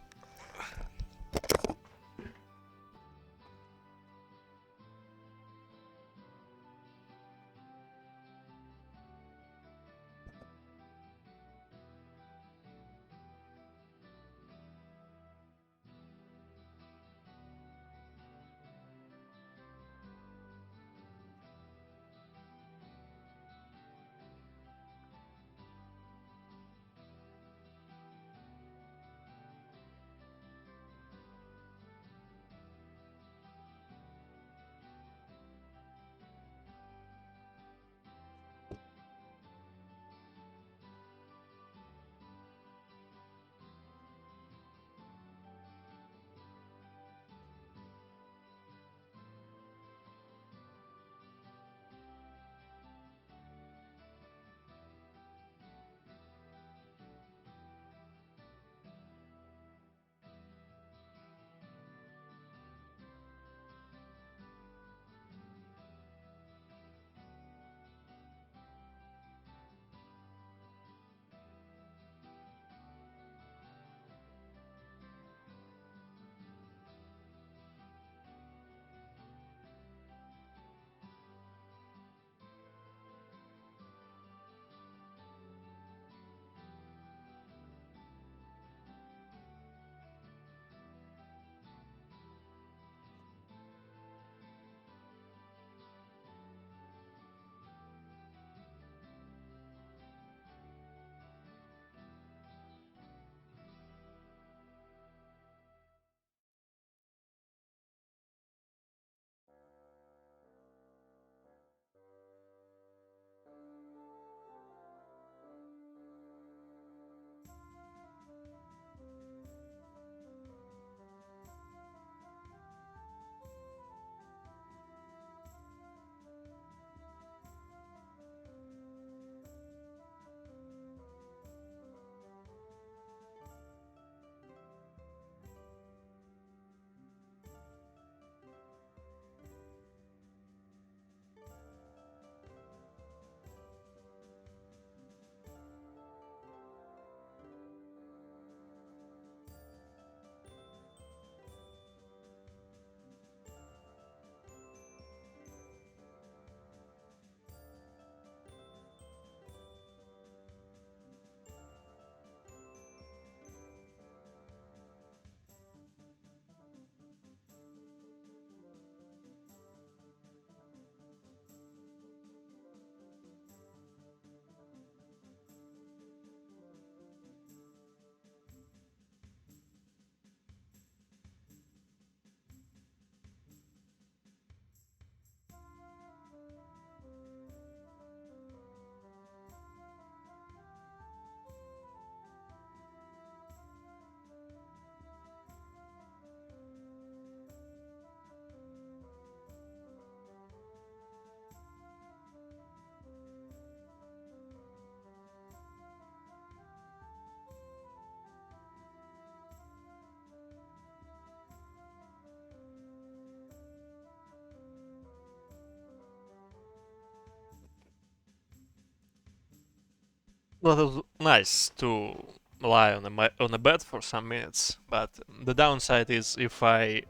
That was nice to lie on a bed for some minutes, but the downside is if I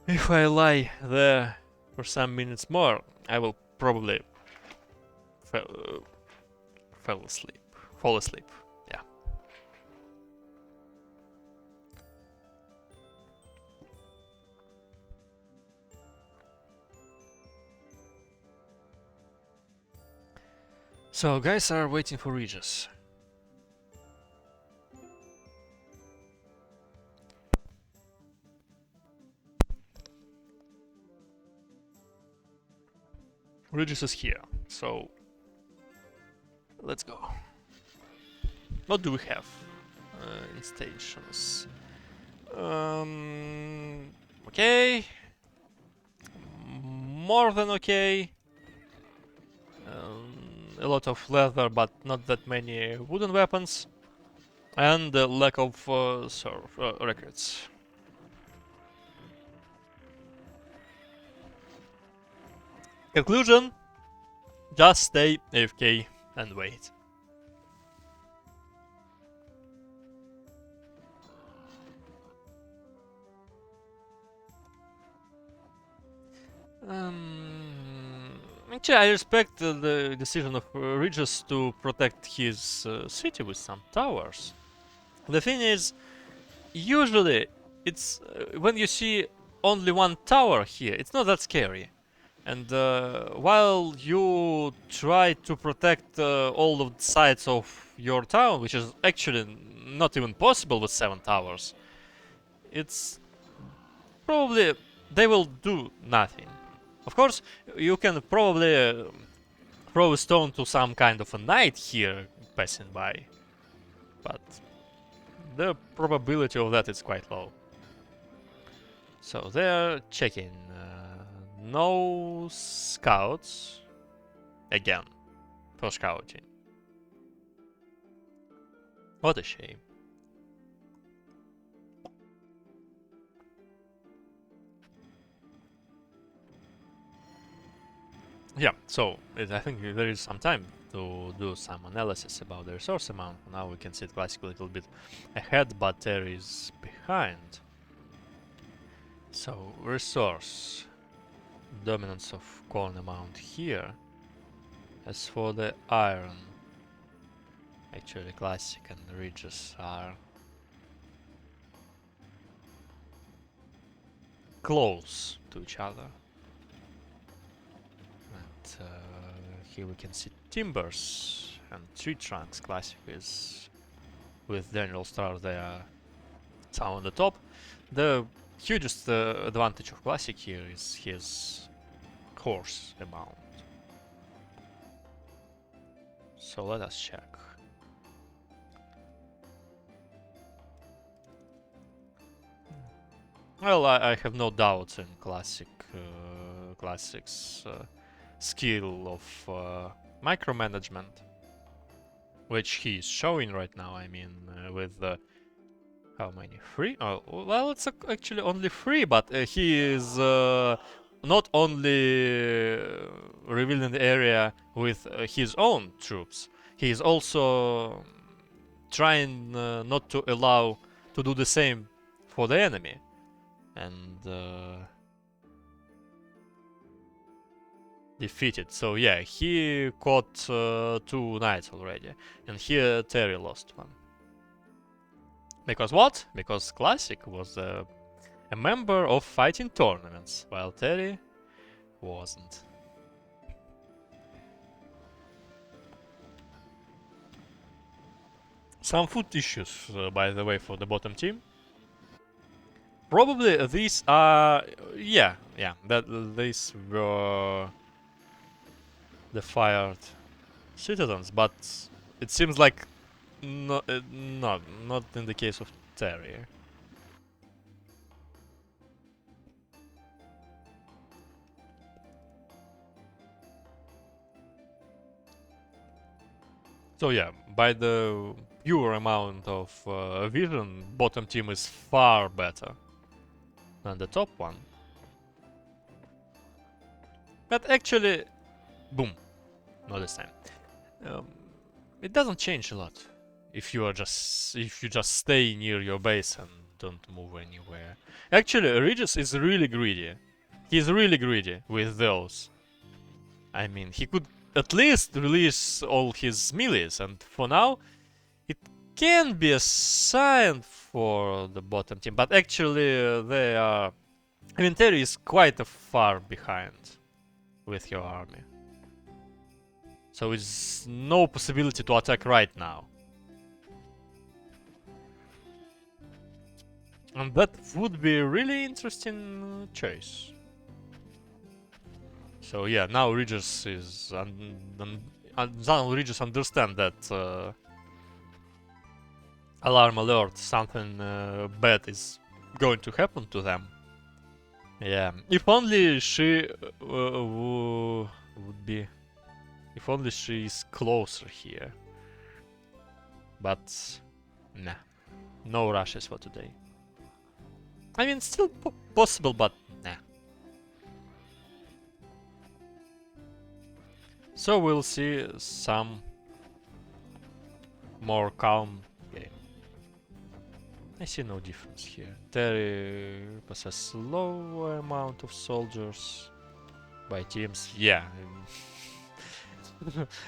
lie there for some minutes more, I will probably fall asleep. Yeah. So guys are waiting for Regis. Regis is here, so let's go. What do we have in stations? Okay. More than okay. A lot of leather, but not that many wooden weapons. And the lack of records. Conclusion: just stay AFK and wait. Actually, I respect the decision of Regis to protect his city with some towers. The thing is, usually it's when you see only one tower here, it's not that scary. And while you try to protect all of the sides of your town, which is actually not even possible with 7 towers, it's probably they will do nothing. Of course, you can probably throw a stone to some kind of a knight here passing by, but the probability of that is quite low. So they're checking. No scouts. Again, for scouting. What a shame. Yeah, so I think there is some time to do some analysis about the resource amount. Now we can see it classically a little bit ahead, but there is behind. So, resource. Dominance of corn amount here. As for the iron, actually Classic and Regis are close to each other. And here we can see timbers and tree trunks. Classic is with GeneralSTAR, they are some on the top. The hugest advantage of Classic here is his horse amount. So let us check. Well, I have no doubts in Classic's skill of micromanagement, which he is showing right now. I mean, with how many? 3? Oh, well, it's actually only 3, but he is not only revealing the area with his own troops, he is also trying not to allow to do the same for the enemy. And defeated. So yeah, he caught 2 knights already, and here Terry lost one. Because what? Because Classic was a member of fighting tournaments, while Terry wasn't. Some food issues, by the way, for the bottom team. Probably these are, yeah, that these were the fired citizens, but it seems like not in the case of Terry. So yeah, by the pure amount of vision, bottom team is far better than the top one. But actually, boom, not the same. it doesn't change a lot if you just stay near your base and don't move anywhere. Actually, Regis is really greedy. He's really greedy with those. I mean, he could at least release all his melees, and for now, it can be a sign for the bottom team. But actually, they are. I mean, Terry is quite far behind with your army. So it's no possibility to attack right now. And that would be a really interesting choice. So yeah, now Regis is... now Regis understand that alarm alert, something bad is going to happen to them. Yeah, if only she would be... If only she is closer here. But, nah. No rushes for today. I mean, still possible, but nah. So we'll see some more calm game. I see no difference here. Terry possesses low amount of soldiers by teams. Yeah.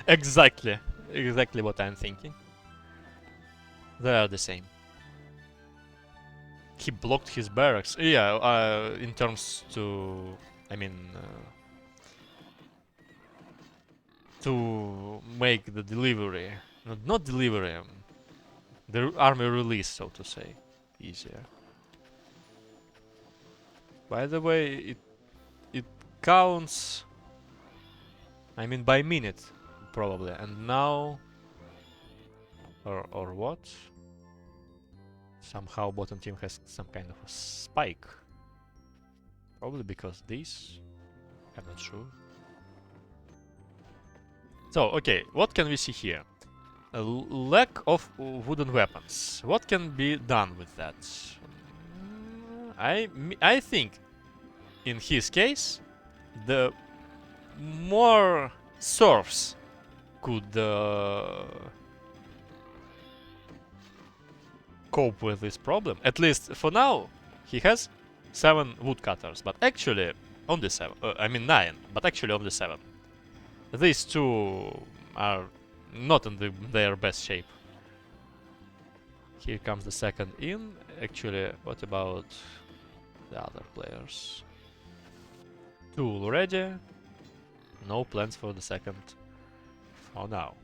Exactly what I'm thinking. They are the same. He blocked his barracks. Yeah, in terms to... I mean... to make the delivery... Not delivery, the army release, so to say, easier. By the way, it counts... I mean by minute, probably. And now... Or what? Somehow bottom team has some kind of a spike. Probably because this? I'm not sure. So, okay, what can we see here? A lack of wooden weapons. What can be done with that? I think, in his case, the more serfs could cope with this problem. At least for now, he has 7 woodcutters, but actually only 7. I mean 9, but actually only 7. These two are not in their best shape. Here comes the second in. Actually, what about the other players? 2 already. No plans for the second for now.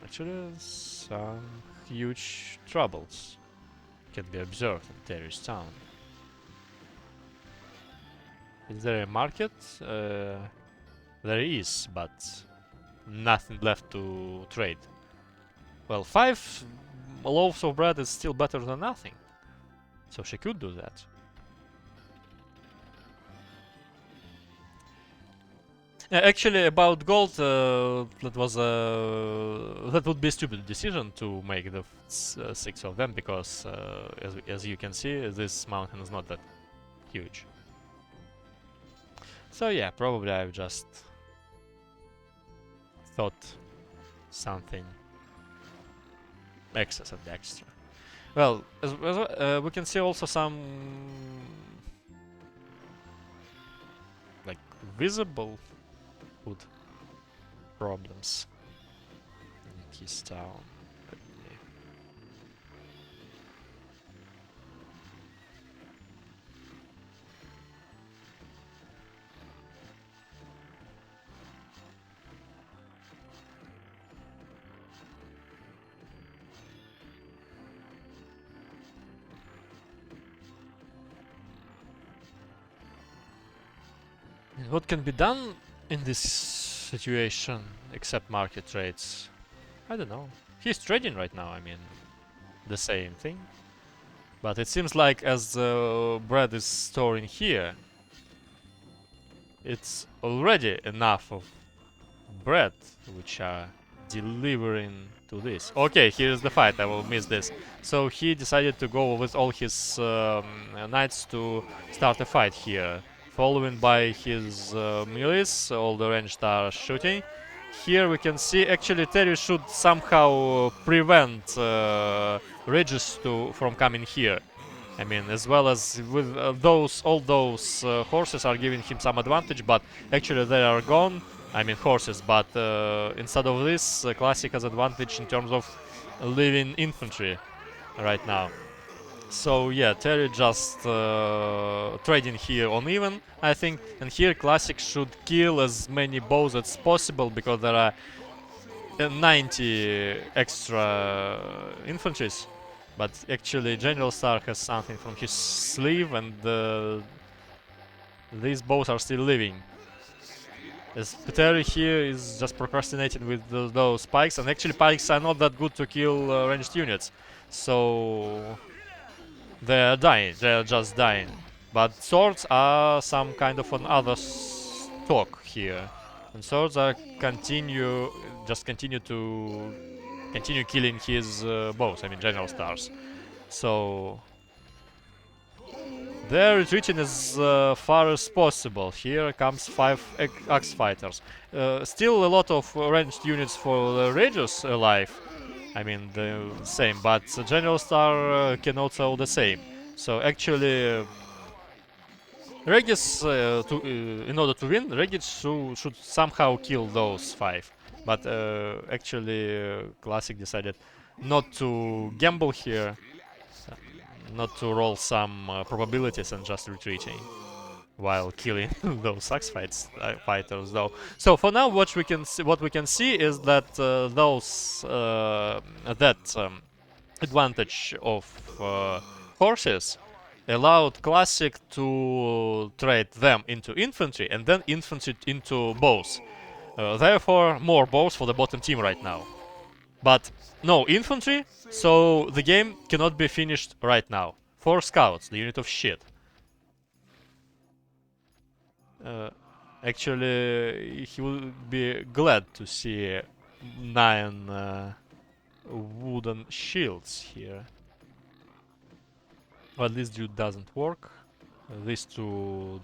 Actually, some huge troubles can be observed in Terry's town. Is there a market? There is, but nothing left to trade. Well, 5 loaves of bread is still better than nothing. So she could do that. Actually, about gold, that would be a stupid decision to make the 6 of them, because as you can see, this mountain is not that huge. So yeah, probably I've just thought something excess and extra. Well, we can see also some like visible food problems in his town. What can be done in this situation except market trades? I don't know. He's trading right now, I mean, the same thing. But it seems like as the bread is storing here, it's already enough of bread which are delivering to this. Okay, here's the fight, I will miss this. So he decided to go with all his knights to start a fight here. Following by his melees, all the ranged are shooting. here we can see actually Terry should somehow prevent Regis from coming here. I mean, as well as with all those horses are giving him some advantage, but actually they are gone. I mean horses, but instead of this, Chlyssich has advantage in terms of living infantry right now. So yeah, Terry just trading here on even, I think, and here Chlyssich should kill as many bows as possible because there are 90 extra infantries. But actually GeneralSTAR has something from his sleeve and these bows are still living. As Terry here is just procrastinating with those pikes, and actually pikes are not that good to kill ranged units. So they're dying, they're just dying. But swords are some kind of another stock here. And swords are continue killing his bows, I mean GeneralSTARs. So they're retreating as far as possible. Here comes 5 axe fighters. Still a lot of ranged units for the Regis alive. I mean the same, but GeneralSTAR can also the same. So actually, Regis, in order to win, Regis should somehow kill those 5. But actually, Chlyssich decided not to gamble here, not to roll some probabilities and just retreating while killing those axe fighters though. So for now, what we can see is that advantage of horses allowed Chlyssich to trade them into infantry and then infantry into bows. Therefore, more bows for the bottom team right now. But no infantry, so the game cannot be finished right now. 4 scouts, the unit of shit. Actually, he would be glad to see 9 wooden shields here. But this dude doesn't work. These two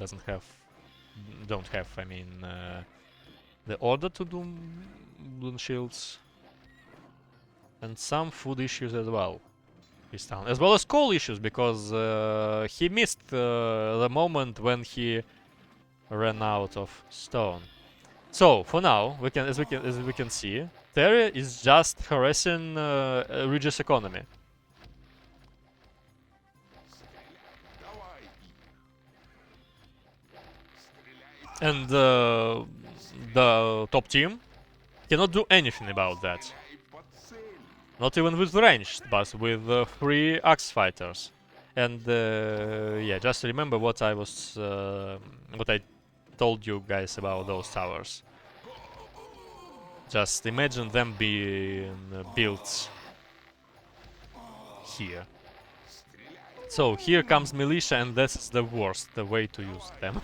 don't have, I mean, the order to do wooden shields. And some food issues as well. As well as coal issues, because he missed the moment when he ran out of stone. So for now, as we can see, Terry is just harassing Regis economy. And the top team cannot do anything about that. Not even with ranged, but with 3 axe fighters. And yeah, just remember what I told you guys about those towers. Just imagine them being built here. So here comes militia, and this is the worst, the way to use them.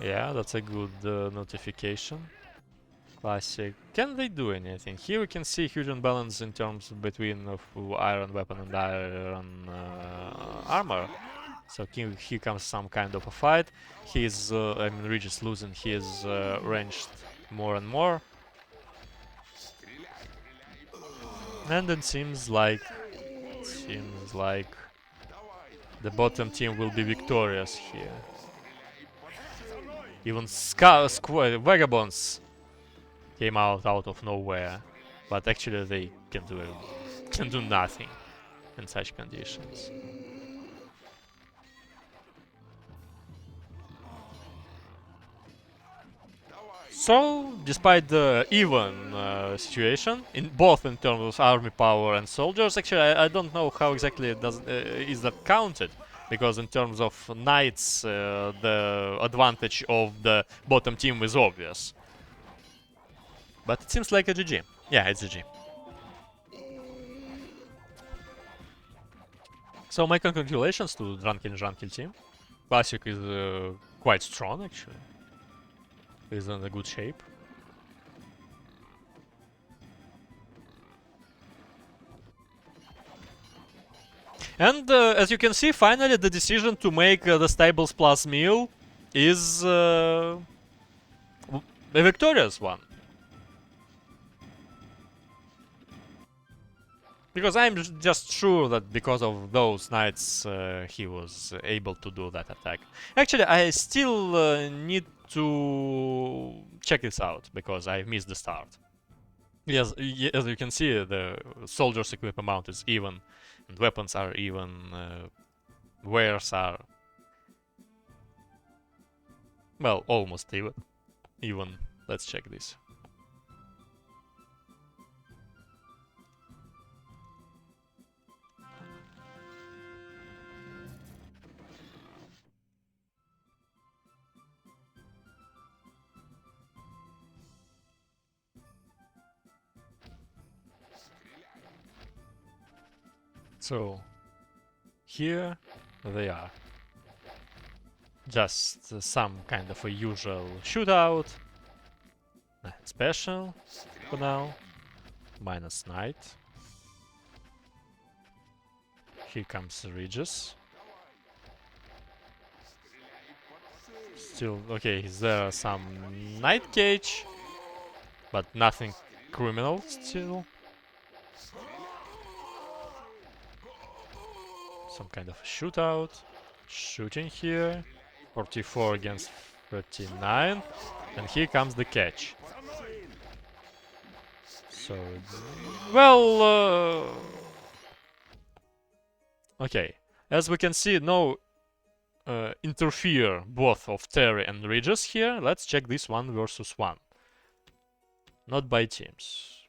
Yeah, that's a good notification. Chlyssich. Can they do anything? Here we can see huge imbalance in terms between iron weapon and iron armor. So here comes some kind of a fight. He's, I mean, Regis losing his ranged more and more. And it seems like the bottom team will be victorious here. Even vagabonds came out of nowhere, but actually they can do nothing in such conditions. So, despite the even situation, both in terms of army power and soldiers, actually I don't know how exactly is that counted, because in terms of knights, the advantage of the bottom team is obvious. But it seems like a GG. Yeah, it's GG. So my congratulations to Drankel and Zrankel team. Chlyssich is quite strong actually. He's in a good shape. And as you can see, finally the decision to make the stables plus meal is a victorious one. Because I'm just sure that because of those knights he was able to do that attack. Actually, I still need to check this out because I missed the start. Yes, as you can see, the soldiers' equip amount is even, and weapons are even, wares are, well, almost even. Let's check this. So, here they are. Just some kind of a usual shootout. Special for now. Minus knight. Here comes Regis. Still, okay, there are some knight cage, but nothing criminal still. Some kind of shootout. Shooting here. 44 against 39. And here comes the catch. So, well, okay. As we can see, no interfere both of Terry and Regis here. Let's check this 1 versus 1. Not by teams.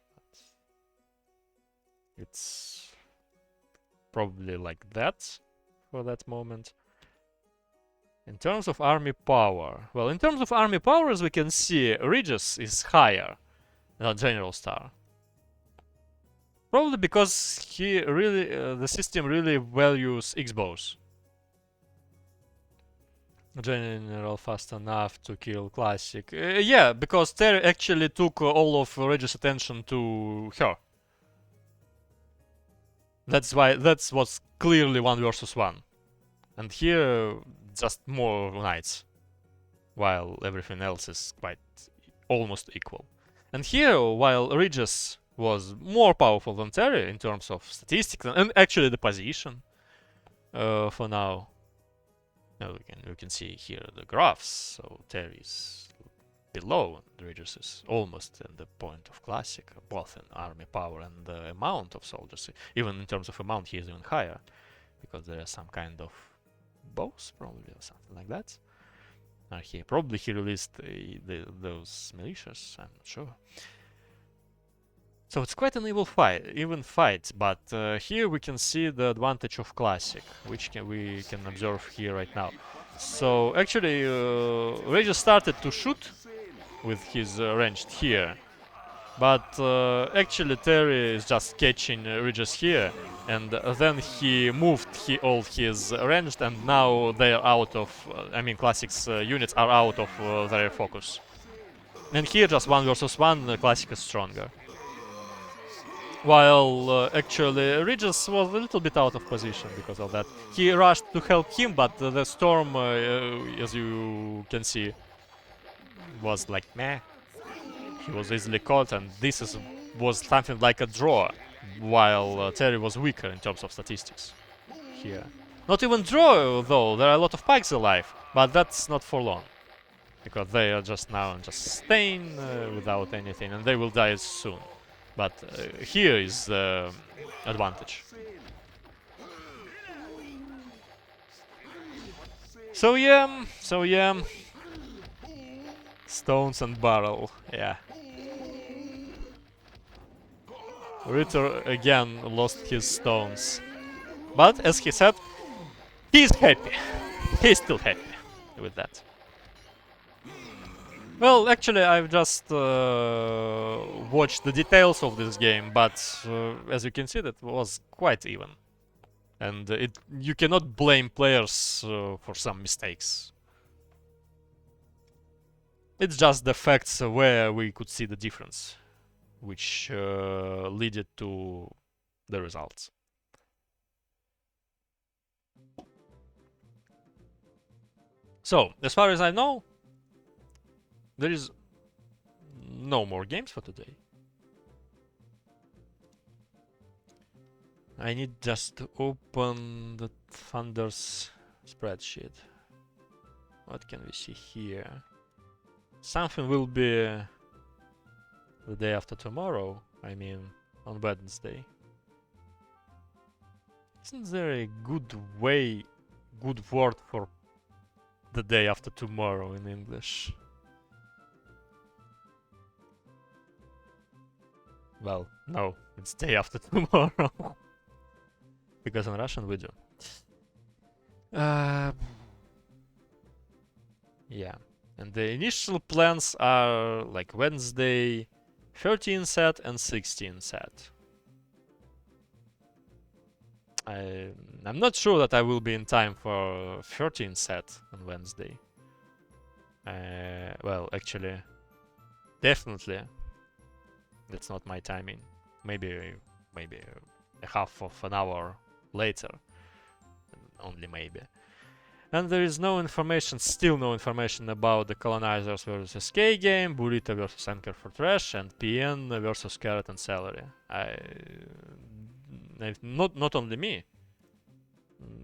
It's probably like that for that moment. In terms of army power, well, in terms of army power, as we can see, Regis is higher than GeneralSTAR. Probably because he really, the system really values X-bows. General fast enough to kill Chlyssich. Yeah, because Terry actually took all of Regis' attention to her. That's why that's what's clearly 1 versus 1. And here, just more knights. While everything else is quite almost equal. And here, while Regis was more powerful than Terry in terms of statistics and actually the position for now. Now we can see here the graphs. So Terry is below, and Regis is almost at the point of Chlyssich, both in army power and the amount of soldiers. Even in terms of amount, he is even higher because there are some kind of bows, probably, or something like that. Probably he released those militias. I'm not sure. So it's quite an even fight, but here we can see the advantage of Chlyssich, which we can observe here right now. So actually, Regis started to shoot with his ranged here, but actually Terry is just catching Regis here, and then he moved all his ranged, and now they're out of. I mean, Chlyssich's units are out of their focus. And here, just 1 versus 1, Chlyssich is stronger. While actually Regis was a little bit out of position because of that. He rushed to help him, but the storm, as you can see, was like meh. He was easily caught, and was something like a draw, while Terry was weaker in terms of statistics here. Not even draw, though. There are a lot of pikes alive, but that's not for long. Because they are just now just staying without anything, and they will die soon. But here is the advantage. So yeah. Stones and barrel, yeah. Ritter again lost his stones. But as he said, he's happy. He's still happy with that. Well, actually, I've just watched the details of this game, but as you can see, that was quite even. And you cannot blame players for some mistakes. It's just the facts where we could see the difference, which led to the results. So, as far as I know, there is no more games for today. I need just to open the Thunder's spreadsheet. What can we see here? Something will be the day after tomorrow. I mean, on Wednesday. Isn't there a good word for the day after tomorrow in English? Well, no, it's day after tomorrow. Because in Russian we do. Yeah. And the initial plans are like Wednesday 13 set and 16 set. I'm not sure that I will be in time for 13 set on Wednesday. Well, actually, definitely, that's not my timing. Maybe a half of an hour later, only maybe. And there is no information, still no information about the Colonizers versus K game, Burrito versus Anchor for Trash, and PN versus Carrot and Celery. Not only me,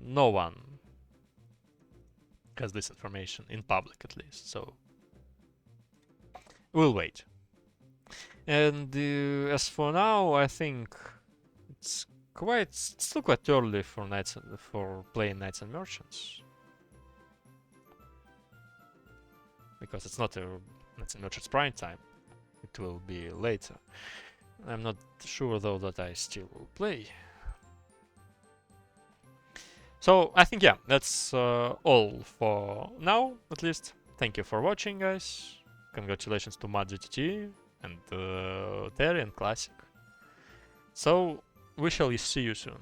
no one has this information in public at least, so we'll wait. And as for now, I think it's still quite early for playing Knights and Merchants, because it's not a Knights and Merchants prime time. It will be later. I'm not sure though that I still will play. So I think, yeah, that's all for now, at least. Thank you for watching, guys. Congratulations to MadGTT and Terri and Chlyssich. So we shall see you soon.